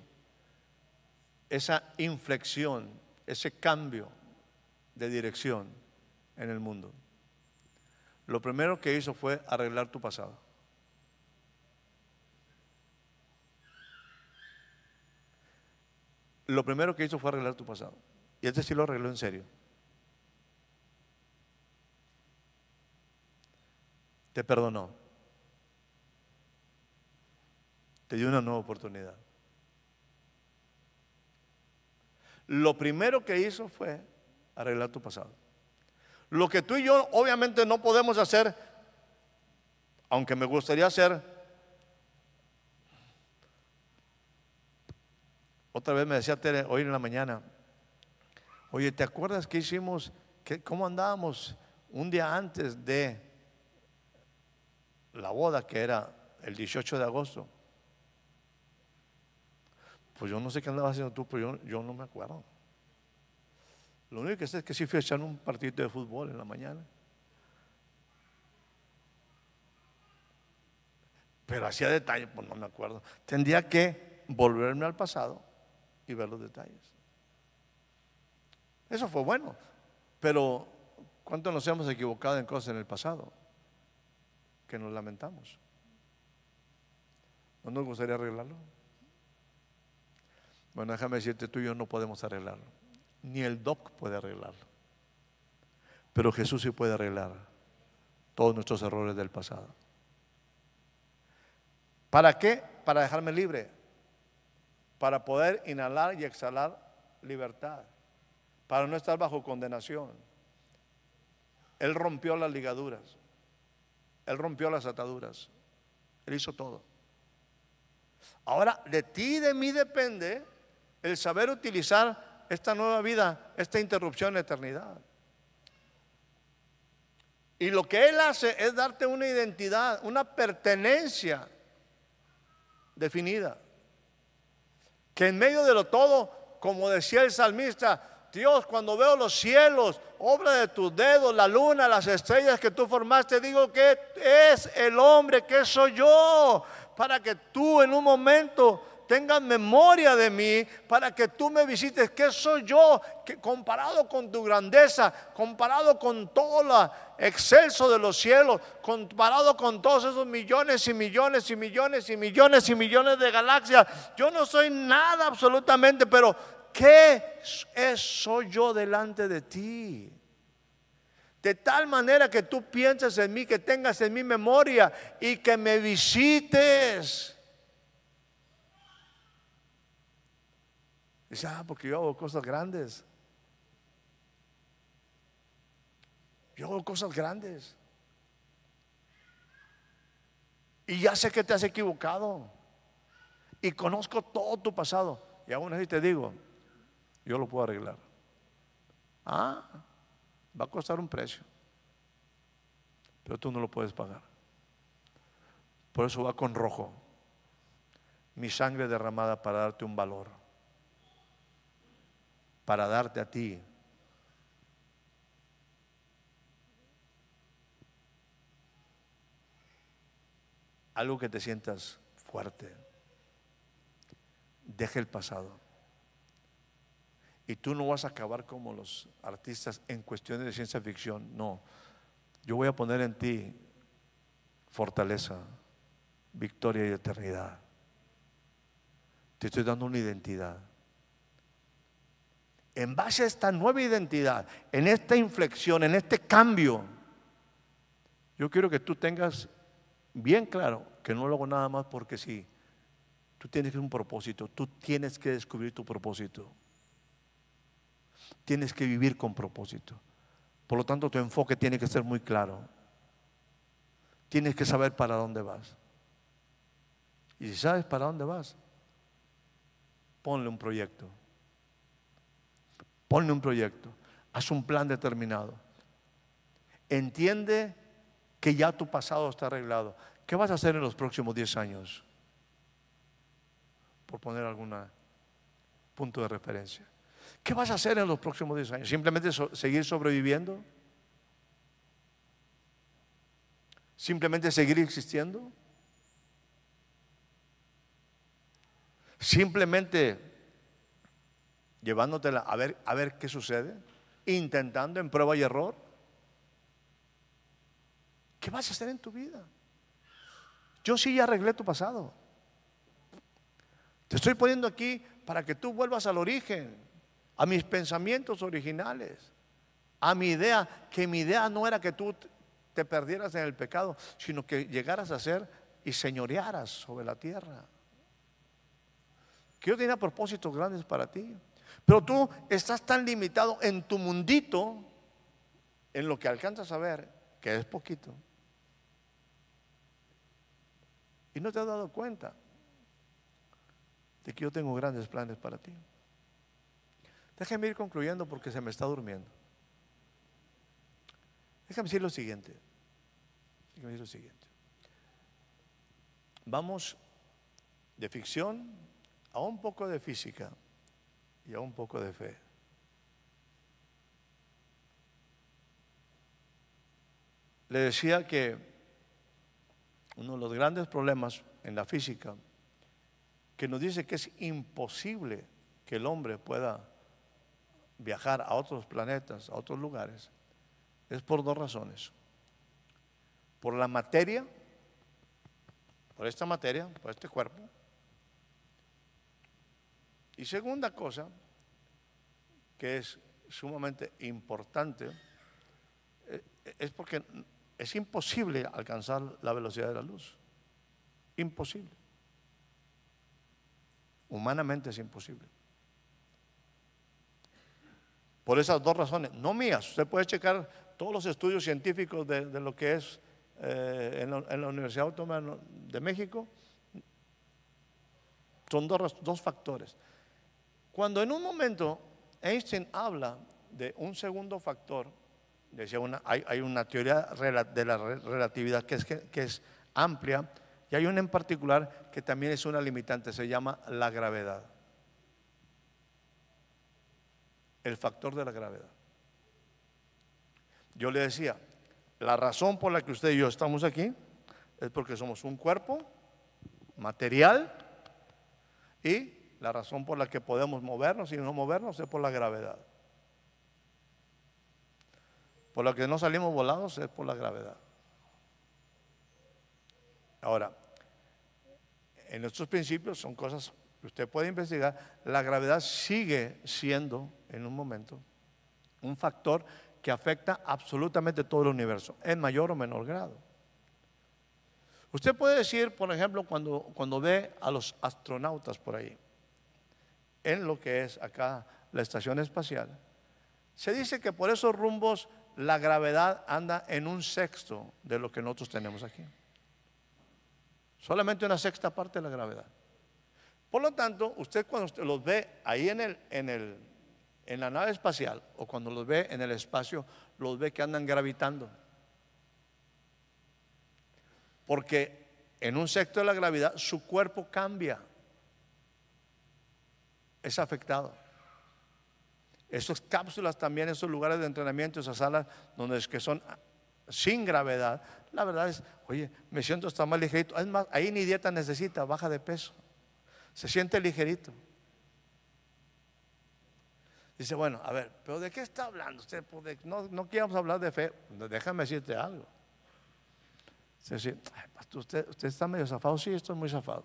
esa inflexión, ese cambio de dirección en el mundo. Lo primero que hizo fue arreglar tu pasado. Lo primero que hizo fue arreglar tu pasado. Y este sí lo arregló en serio. Te perdonó. Te dio una nueva oportunidad. Lo primero que hizo fue arreglar tu pasado. Lo que tú y yo obviamente no podemos hacer, aunque me gustaría hacer. Otra vez me decía Tere hoy en la mañana, oye, ¿te acuerdas que hicimos, cómo andábamos un día antes de la boda, que era el 18 de agosto? Pues yo no sé qué andabas haciendo tú, pero yo no me acuerdo. Lo único que sé es que sí fui a echar un partido de fútbol en la mañana. Pero hacía detalles, pues no me acuerdo. Tendría que volverme al pasado y ver los detalles. Eso fue bueno. Pero ¿cuánto nos hemos equivocado en cosas en el pasado? Que nos lamentamos. ¿No nos gustaría arreglarlo? Bueno, déjame decirte, tú y yo no podemos arreglarlo. Ni el doc puede arreglarlo. Pero Jesús sí puede arreglar todos nuestros errores del pasado. ¿Para qué? Para dejarme libre. Para poder inhalar y exhalar libertad. Para no estar bajo condenación. Él rompió las ligaduras. Él rompió las ataduras. Él hizo todo. Ahora, de ti y de mí depende el saber utilizar esta nueva vida, esta interrupción en eternidad. Y lo que Él hace es darte una identidad, una pertenencia definida. Que en medio de lo todo, como decía el salmista, Dios, cuando veo los cielos, obra de tus dedos, la luna, las estrellas que tú formaste, digo, ¿qué es el hombre? ¿Qué soy yo? Para que tú en un momento tengas memoria de mí, para que tú me visites. ¿Qué soy yo? Que comparado con tu grandeza, comparado con todo lo excelso de los cielos, comparado con todos esos millones y millones y millones y millones y millones de galaxias, yo no soy nada absolutamente, pero ¿qué soy yo delante de ti? de tal manera que tú pienses en mí, que tengas en mi memoria y que me visites. Dice, porque yo hago cosas grandes. Yo hago cosas grandes. Y ya sé que te has equivocado. Y conozco todo tu pasado. Y aún así te digo, yo lo puedo arreglar. Va a costar un precio. Pero tú no lo puedes pagar. Por eso va con rojo. Mi sangre derramada para darte un valor. Para darte a ti algo que te sientas fuerte. Deja el pasado. Y tú no vas a acabar como los artistas en cuestiones de ciencia ficción. No, yo voy a poner en ti fortaleza, victoria y eternidad. Te estoy dando una identidad. En base a esta nueva identidad, en esta inflexión, en este cambio, yo quiero que tú tengas bien claro que no lo hago nada más porque sí. Tú tienes un propósito, tú tienes que descubrir tu propósito. Tienes que vivir con propósito. Por lo tanto, tu enfoque tiene que ser muy claro. Tienes que saber para dónde vas. Y si sabes para dónde vas, ponle un proyecto. Ponle un proyecto. Haz un plan determinado. Entiende que ya tu pasado está arreglado. ¿Qué vas a hacer en los próximos 10 años? Por poner algún punto de referencia. ¿Qué vas a hacer en los próximos 10 años? ¿Simplemente seguir sobreviviendo? ¿Simplemente seguir existiendo? ¿Simplemente llevándotela a ver qué sucede? ¿Intentando en prueba y error? ¿Qué vas a hacer en tu vida? Yo sí ya arreglé tu pasado. Te estoy poniendo aquí para que tú vuelvas al origen, a mis pensamientos originales, a mi idea, que mi idea no era que tú te perdieras en el pecado, sino que llegaras a ser y señorearas sobre la tierra. Que yo tenía propósitos grandes para ti. Pero tú estás tan limitado en tu mundito, en lo que alcanzas a ver, que es poquito. Y no te has dado cuenta de que yo tengo grandes planes para ti. Déjame ir concluyendo porque se me está durmiendo. Déjame decir lo siguiente. Vamos de ficción a un poco de física y a un poco de fe. Le decía que uno de los grandes problemas en la física que nos dice que es imposible que el hombre pueda viajar a otros planetas, a otros lugares, es por dos razones. Por la materia, por esta materia, por este cuerpo. Y segunda cosa, que es sumamente importante, es porque es imposible alcanzar la velocidad de la luz. Imposible. Humanamente es imposible. Por esas dos razones, no mías. Usted puede checar todos los estudios científicos de lo que es en la Universidad Autónoma de México. Son dos factores. Cuando en un momento Einstein habla de un segundo factor, decía hay una teoría de la relatividad que es amplia, y hay una en particular que también es una limitante, se llama la gravedad. El factor de la gravedad. Yo le decía, la razón por la que usted y yo estamos aquí es porque somos un cuerpo material, y la razón por la que podemos movernos y no movernos es por la gravedad. Por lo que no salimos volados es por la gravedad. Ahora, en estos principios son cosas que usted puede investigar. La gravedad sigue siendo, en un momento, un factor que afecta absolutamente todo el universo, en mayor o menor grado. Usted puede decir, por ejemplo, cuando ve a los astronautas por ahí, en lo que es acá la estación espacial, se dice que por esos rumbos la gravedad anda en 1/6 de lo que nosotros tenemos aquí. Solamente 1/6 parte de la gravedad. Por lo tanto, usted cuando usted los ve ahí en la nave espacial, o cuando los ve en el espacio, los ve que andan gravitando. Porque en 1/6 de la gravedad su cuerpo cambia, es afectado. Esas cápsulas también, esos lugares de entrenamiento, esas salas donde es que son sin gravedad, la verdad es, oye, me siento hasta más ligerito. Es más, ahí ni dieta necesita, baja de peso, se siente ligerito. Dice, bueno, a ver, pero ¿de qué está hablando usted? No queremos hablar de fe. Déjame decirte algo. Dice, pastor, usted está medio zafado. Sí, estoy muy zafado.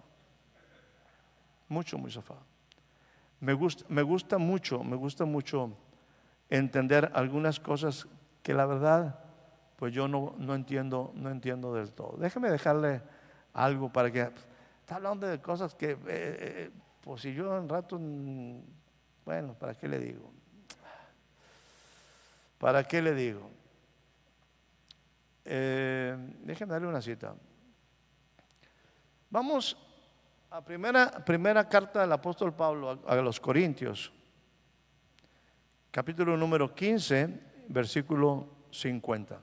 Mucho, muy zafado. Me gusta mucho entender algunas cosas que la verdad, pues yo no entiendo del todo. Déjeme dejarle algo para que, está hablando de cosas que, pues si yo un rato, bueno, ¿para qué le digo? ¿Para qué le digo? Déjenme darle una cita. Vamos a primera carta del apóstol Pablo a los Corintios, capítulo número 15, versículo 50.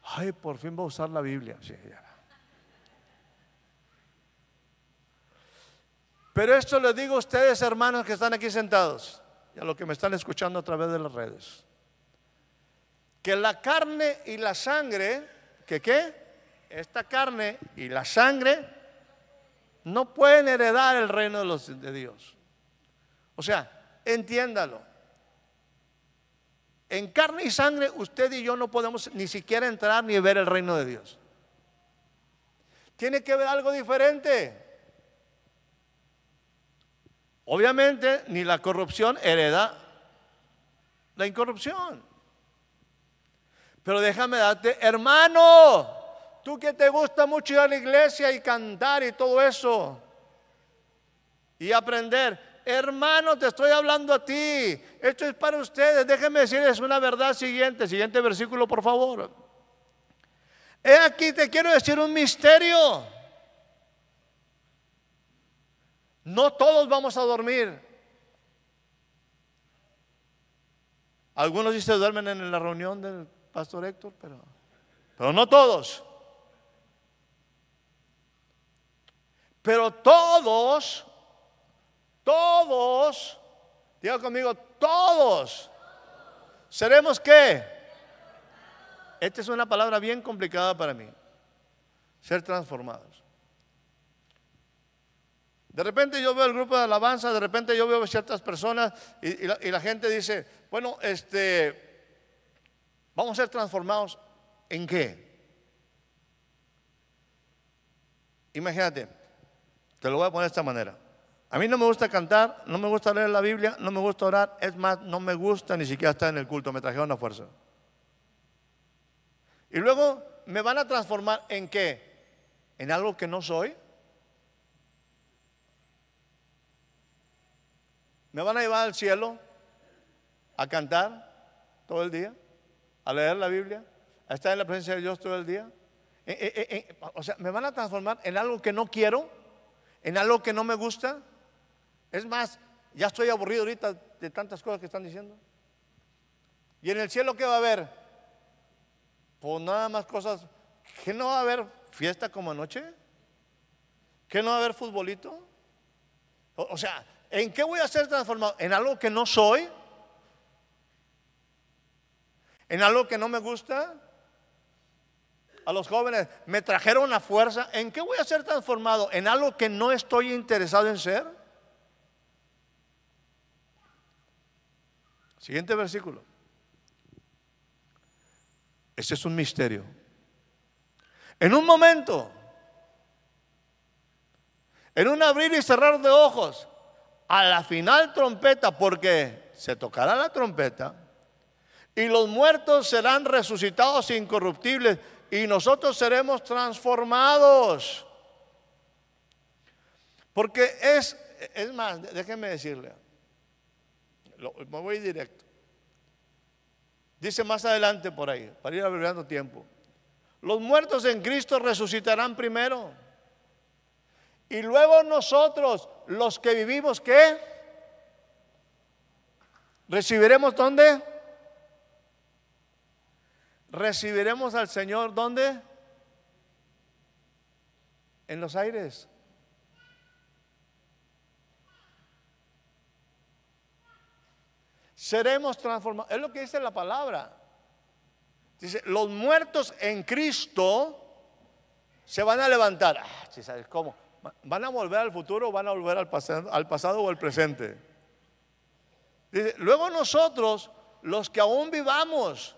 Ay, por fin va a usar la Biblia. Sí, ya. Pero esto les digo a ustedes, hermanos, que están aquí sentados, y a los que me están escuchando a través de las redes, que la carne y la sangre, que ¿qué? Esta carne y la sangre no pueden heredar el reino de Dios. O sea, entiéndalo. En carne y sangre usted y yo no podemos ni siquiera entrar ni ver el reino de Dios. Tiene que ver algo diferente. Obviamente ni la corrupción hereda la incorrupción. Pero déjame darte, hermano, tú que te gusta mucho ir a la iglesia y cantar y todo eso y aprender, hermano, te estoy hablando a ti. Esto es para ustedes. Déjenme decirles una verdad siguiente versículo, por favor. He aquí, te quiero decir un misterio. No todos vamos a dormir. Algunos sí se duermen en la reunión del pastor Héctor, pero no todos. Pero todos, diga conmigo, todos, ¿seremos qué? Esta es una palabra bien complicada para mí. Ser transformados. De repente yo veo el grupo de alabanza, de repente yo veo ciertas personas y la gente dice, bueno, vamos a ser transformados. ¿En qué? Imagínate, te lo voy a poner de esta manera. A mí no me gusta cantar, no me gusta leer la Biblia, no me gusta orar, es más, no me gusta ni siquiera estar en el culto, me trajeron a fuerza. Y luego me van a transformar ¿en qué? ¿En algo que no soy? ¿Me van a llevar al cielo a cantar todo el día? ¿A leer la Biblia? ¿A estar en la presencia de Dios todo el día? O sea, ¿me van a transformar en algo que no quiero? ¿En algo que no me gusta? Es más, ya estoy aburrido ahorita de tantas cosas que están diciendo. ¿Y en el cielo qué va a haber? Pues nada más cosas. ¿Qué no va a haber fiesta como anoche? ¿Qué no va a haber futbolito? O sea, ¿en qué voy a ser transformado? ¿En algo que no soy? ¿En algo que no me gusta? A los jóvenes, me trajeron a fuerza. ¿En qué voy a ser transformado? ¿En algo que no estoy interesado en ser? Siguiente versículo. Este es un misterio. En un momento, en un abrir y cerrar de ojos, a la final trompeta, porque se tocará la trompeta, Y los muertos serán resucitados incorruptibles y nosotros seremos transformados. Porque es más, déjenme decirle, me voy directo. Dice más adelante por ahí, para ir abreviando tiempo. Los muertos en Cristo resucitarán primero. Y luego nosotros, los que vivimos, ¿qué? ¿Recibiremos dónde? Recibiremos al Señor ¿dónde? En los aires. Seremos transformados. Es lo que dice la palabra. Dice, los muertos en Cristo se van a levantar. ¿Sí sabes cómo? ¿Van a volver al futuro o van a volver al pasado o al presente? Dice, luego nosotros, los que aún vivamos,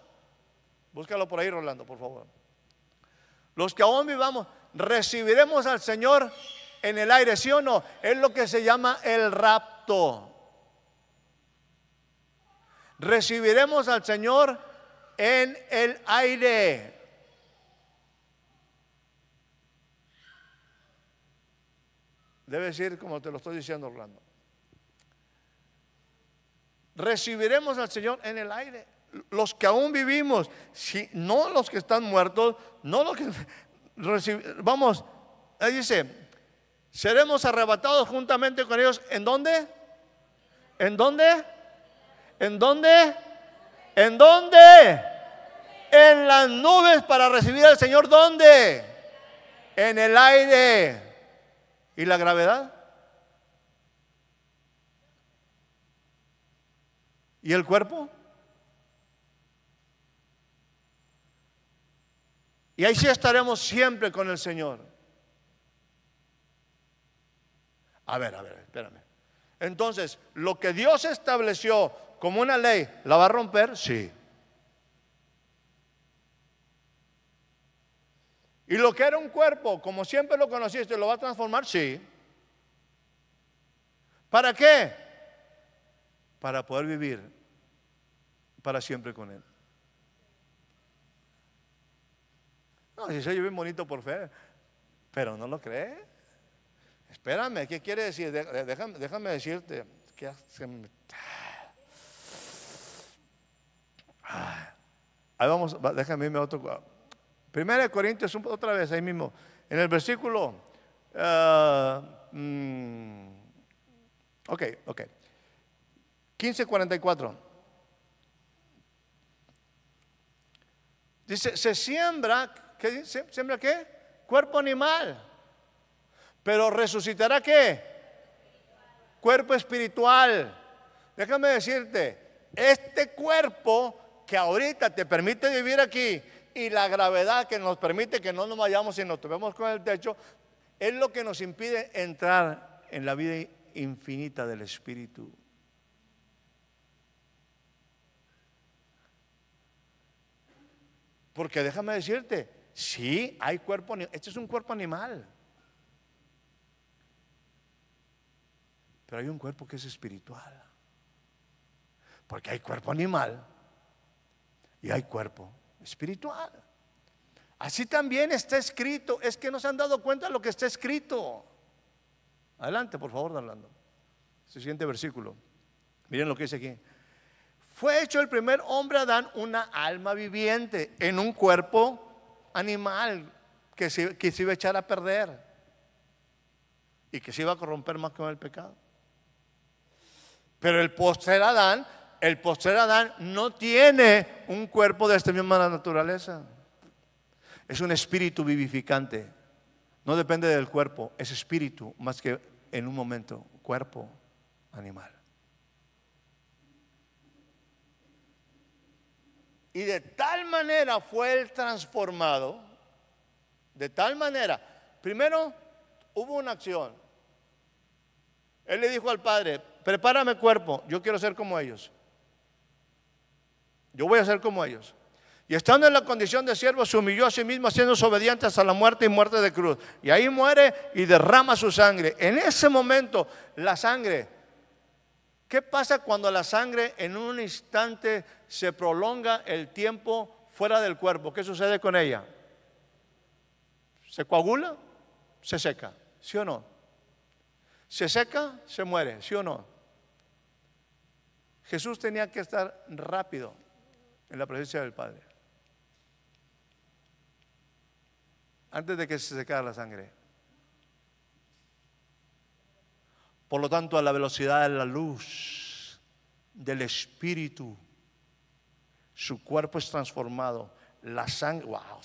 búscalo por ahí, Rolando, por favor. Los que aún vivamos, recibiremos al Señor en el aire, ¿sí o no? Es lo que se llama el rapto. Recibiremos al Señor en el aire. Debe decir como te lo estoy diciendo, Orlando. Recibiremos al Señor en el aire. Los que aún vivimos, si, no los que están muertos, no los que vamos, ahí dice, seremos arrebatados juntamente con ellos. ¿En dónde? ¿En dónde? ¿En dónde? ¿En dónde? En las nubes para recibir al Señor. ¿Dónde? En el aire. ¿Y la gravedad? ¿Y el cuerpo? Y ahí sí estaremos siempre con el Señor. A ver, espérame. Entonces, lo que Dios estableció como una ley, ¿la va a romper? Sí. Y lo que era un cuerpo, como siempre lo conociste, ¿lo va a transformar? Sí. ¿Para qué? Para poder vivir para siempre con Él. No, si se oye bien bonito por fe, pero no lo cree. Espérame, ¿qué quiere decir? Déjame decirte. Ahí vamos, déjame irme a otro. Primera de Corintios, otra vez, ahí mismo. En el versículo. Ok. 15:44. Dice, se siembra, ¿qué dice? ¿Siembra qué? Cuerpo animal. Pero resucitará ¿qué? Cuerpo espiritual. Déjame decirte, este cuerpo que ahorita te permite vivir aquí y la gravedad que nos permite que no nos vayamos y nos topemos con el techo, es lo que nos impide entrar en la vida infinita del Espíritu. Porque déjame decirte, sí, hay cuerpo animal. Este es un cuerpo animal. Pero hay un cuerpo que es espiritual. Porque hay cuerpo animal y hay cuerpo espiritual. Así también está escrito. Es que no se han dado cuenta de lo que está escrito. Adelante, por favor, Orlando. Este siguiente versículo. Miren lo que dice aquí. Fue hecho el primer hombre Adán una alma viviente en un cuerpo animal que se iba a echar a perder y que se iba a corromper más con el pecado. Pero el postrer Adán no tiene un cuerpo de esta misma naturaleza. Es un espíritu vivificante. No depende del cuerpo, es espíritu más que en un momento cuerpo animal. Y de tal manera fue él transformado, de tal manera, primero hubo una acción. Él le dijo al Padre, prepárame cuerpo, yo quiero ser como ellos. Yo voy a ser como ellos. Y estando en la condición de siervo, se humilló a sí mismo, haciéndose obediente hasta la muerte y muerte de cruz. Y ahí muere y derrama su sangre. En ese momento, la sangre ¿Qué pasa cuando la sangre en un instante se prolonga el tiempo fuera del cuerpo? ¿Qué sucede con ella? ¿Se coagula? Se seca, ¿sí o no? ¿Se seca? Se muere, ¿sí o no? Jesús tenía que estar rápido en la presencia del Padre antes de que se secara la sangre. Por lo tanto, a la velocidad de la luz del Espíritu, su cuerpo es transformado. La sangre, wow.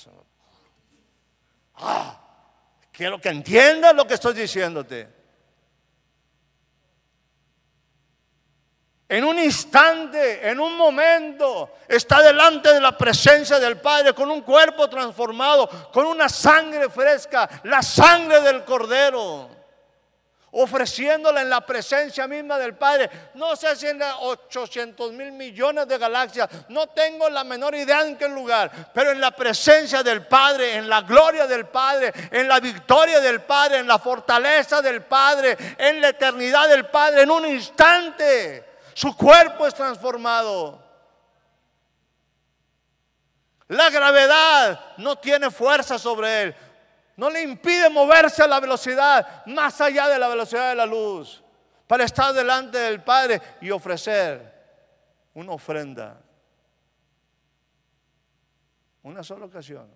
Quiero que entiendas lo que estoy diciéndote. En un instante, en un momento, está delante de la presencia del Padre con un cuerpo transformado, con una sangre fresca, la sangre del Cordero, ofreciéndola en la presencia misma del Padre. No sé si en 800,000 millones de galaxias, no tengo la menor idea en qué lugar, pero en la presencia del Padre, en la gloria del Padre, en la victoria del Padre, en la fortaleza del Padre, en la eternidad del Padre, en un instante su cuerpo es transformado. La gravedad no tiene fuerza sobre él. No le impide moverse a la velocidad, más allá de la velocidad de la luz, para estar delante del Padre y ofrecer una ofrenda. Una sola ocasión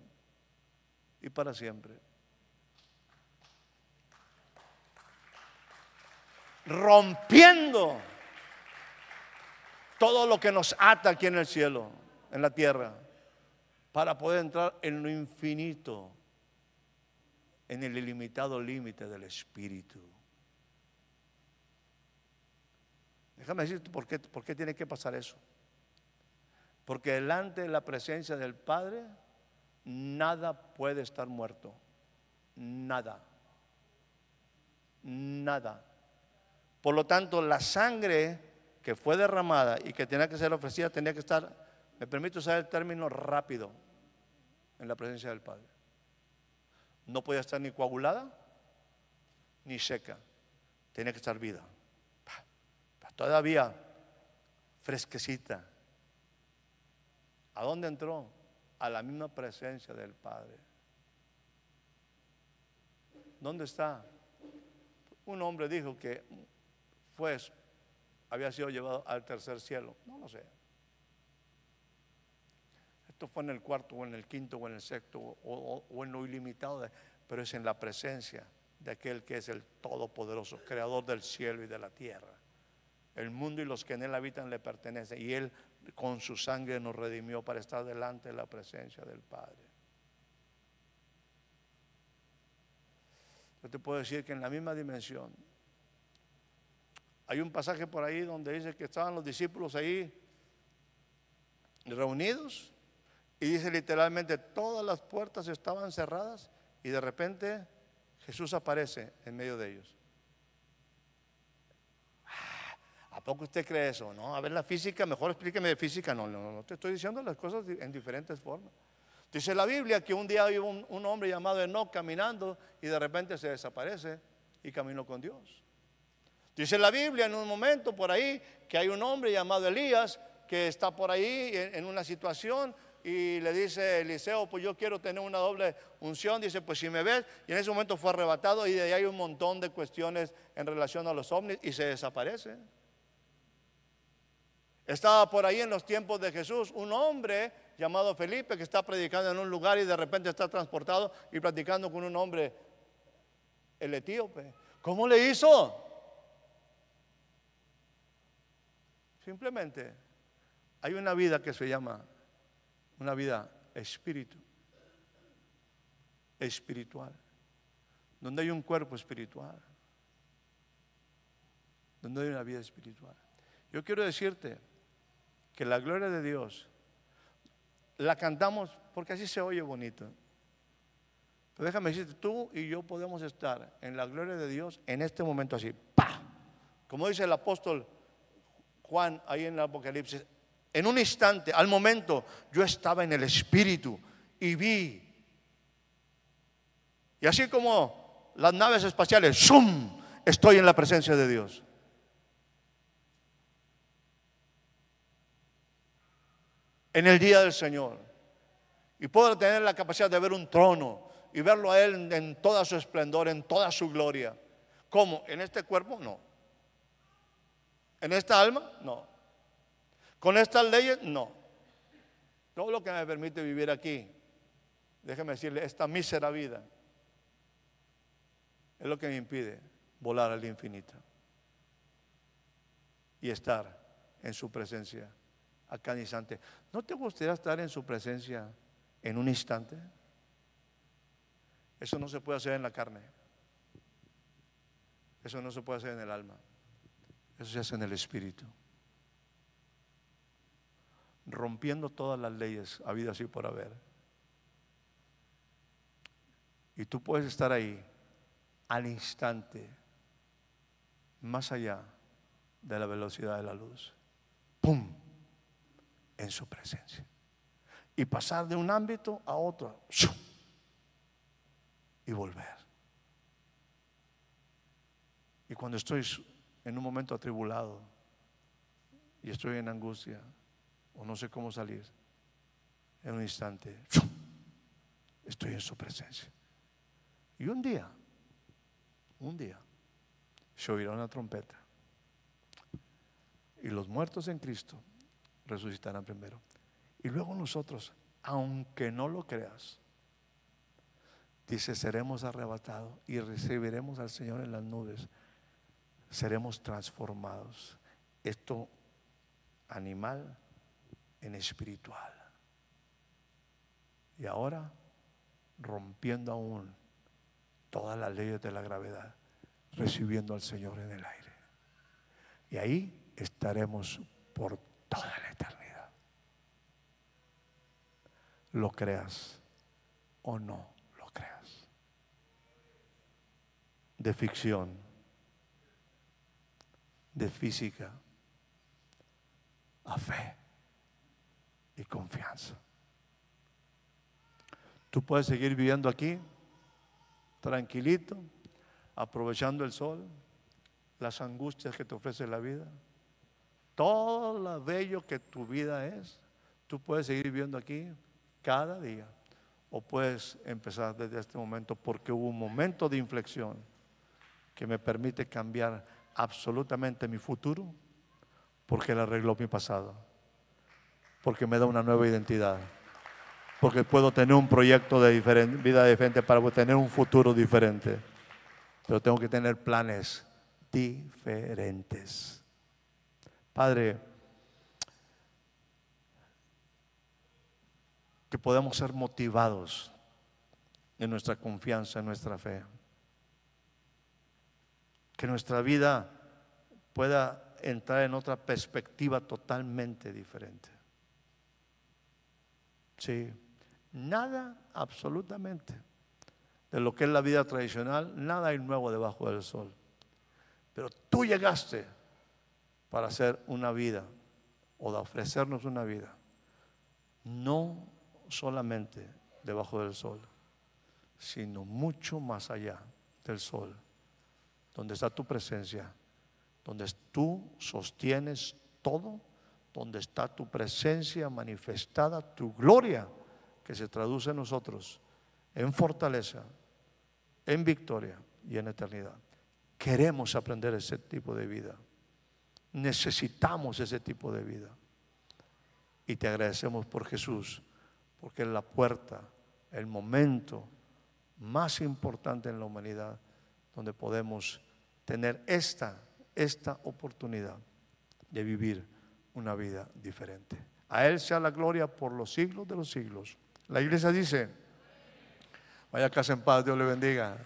y para siempre. Rompiendo todo lo que nos ata aquí en el cielo, en la tierra, para poder entrar en lo infinito, en el ilimitado límite del Espíritu. Déjame decirte por qué tiene que pasar eso. Porque delante de la presencia del Padre, nada puede estar muerto. Nada. Nada. Por lo tanto, la sangre que fue derramada y que tenía que ser ofrecida tenía que estar, me permito usar el término, rápido en la presencia del Padre. No podía estar ni coagulada ni seca, tenía que estar vida, todavía fresquecita. ¿A dónde entró? A la misma presencia del Padre. ¿Dónde está? Un hombre dijo que había sido llevado al tercer cielo. No lo sé. Esto fue en el cuarto o en el quinto o en el sexto o en lo ilimitado, pero es en la presencia de aquel que es el Todopoderoso, creador del cielo y de la tierra. El mundo y los que en él habitan le pertenecen, y él con su sangre nos redimió para estar delante de la presencia del Padre. Yo te puedo decir que en la misma dimensión hay un pasaje por ahí donde dice que estaban los discípulos ahí reunidos y dice literalmente todas las puertas estaban cerradas y de repente Jesús aparece en medio de ellos. ¿A poco usted cree eso? No, a ver la física, mejor explíqueme de física. No te estoy diciendo las cosas en diferentes formas. Dice la Biblia que un día había un hombre llamado Enoc caminando y de repente se desaparece y caminó con Dios. Dice la Biblia en un momento por ahí que hay un hombre llamado Elías que está por ahí en una situación y le dice Eliseo, pues yo quiero tener una doble unción. Dice, pues si me ves, y en ese momento fue arrebatado y de ahí hay un montón de cuestiones en relación a los ovnis y se desaparece. Estaba por ahí en los tiempos de Jesús un hombre llamado Felipe que está predicando en un lugar y de repente está transportado y platicando con un hombre, el etíope. ¿Cómo le hizo? Simplemente hay una vida que se llama una vida espiritual, donde hay un cuerpo espiritual, donde hay una vida espiritual. Yo quiero decirte que la gloria de Dios la cantamos porque así se oye bonito. Pero déjame decirte, tú y yo podemos estar en la gloria de Dios en este momento así, ¡pah! Como dice el apóstol Juan ahí en el Apocalipsis, en un instante, al momento, yo estaba en el Espíritu y vi. Y así como las naves espaciales, ¡zum!, estoy en la presencia de Dios. en el día del Señor. Y puedo tener la capacidad de ver un trono y verlo a Él en toda su esplendor, en toda su gloria. ¿Cómo? ¿En este cuerpo? No. ¿En esta alma? No. ¿Con estas leyes? No. Todo lo que me permite vivir aquí, déjeme decirle, esta mísera vida, es lo que me impide volar al infinito y estar en su presencia a cada instante. ¿No te gustaría estar en su presencia en un instante? Eso no se puede hacer en la carne. Eso no se puede hacer en el alma. Eso se hace en el espíritu. Rompiendo todas las leyes habidas y por haber. Y tú puedes estar ahí al instante, más allá de la velocidad de la luz. ¡Pum! En su presencia. Y pasar de un ámbito a otro. ¡Shum! Y volver. Y cuando estoy en un momento atribulado y estoy en angustia o no sé cómo salir, en un instante, ¡shum!, estoy en su presencia. Y un día, se oirá una trompeta y los muertos en Cristo resucitarán primero. Y luego nosotros, aunque no lo creas, dice, seremos arrebatados y recibiremos al Señor en las nubes. Seremos transformados. Esto animal en espiritual. Y ahora, rompiendo aún todas las leyes de la gravedad, recibiendo al Señor en el aire. Y ahí estaremos por toda la eternidad. Lo creas o no lo creas. De ficción, de física, a fe y confianza. Tú puedes seguir viviendo aquí, tranquilito, aprovechando el sol, las angustias que te ofrece la vida, todo lo bello que tu vida es. Tú puedes seguir viviendo aquí cada día, o puedes empezar desde este momento, porque hubo un momento de inflexión que me permite cambiar absolutamente mi futuro, porque Él arregló mi pasado, porque me da una nueva identidad, porque puedo tener un proyecto de vida diferente para tener un futuro diferente. Pero tengo que tener planes diferentes. Padre, que podamos ser motivados en nuestra confianza, en nuestra fe. Que nuestra vida pueda entrar en otra perspectiva totalmente diferente. Sí, nada absolutamente de lo que es la vida tradicional, nada hay nuevo debajo del sol. Pero tú llegaste para hacer una vida, o de ofrecernos una vida, no solamente debajo del sol, sino mucho más allá del sol, donde está tu presencia, donde tú sostienes todo, donde está tu presencia manifestada, tu gloria que se traduce en nosotros en fortaleza, en victoria y en eternidad. Queremos aprender ese tipo de vida. Necesitamos ese tipo de vida. Y te agradecemos por Jesús, porque es la puerta, el momento más importante en la humanidad donde podemos tener esta oportunidad de vivir una vida diferente. A Él sea la gloria por los siglos de los siglos. La iglesia dice, vaya a casa en paz, Dios le bendiga.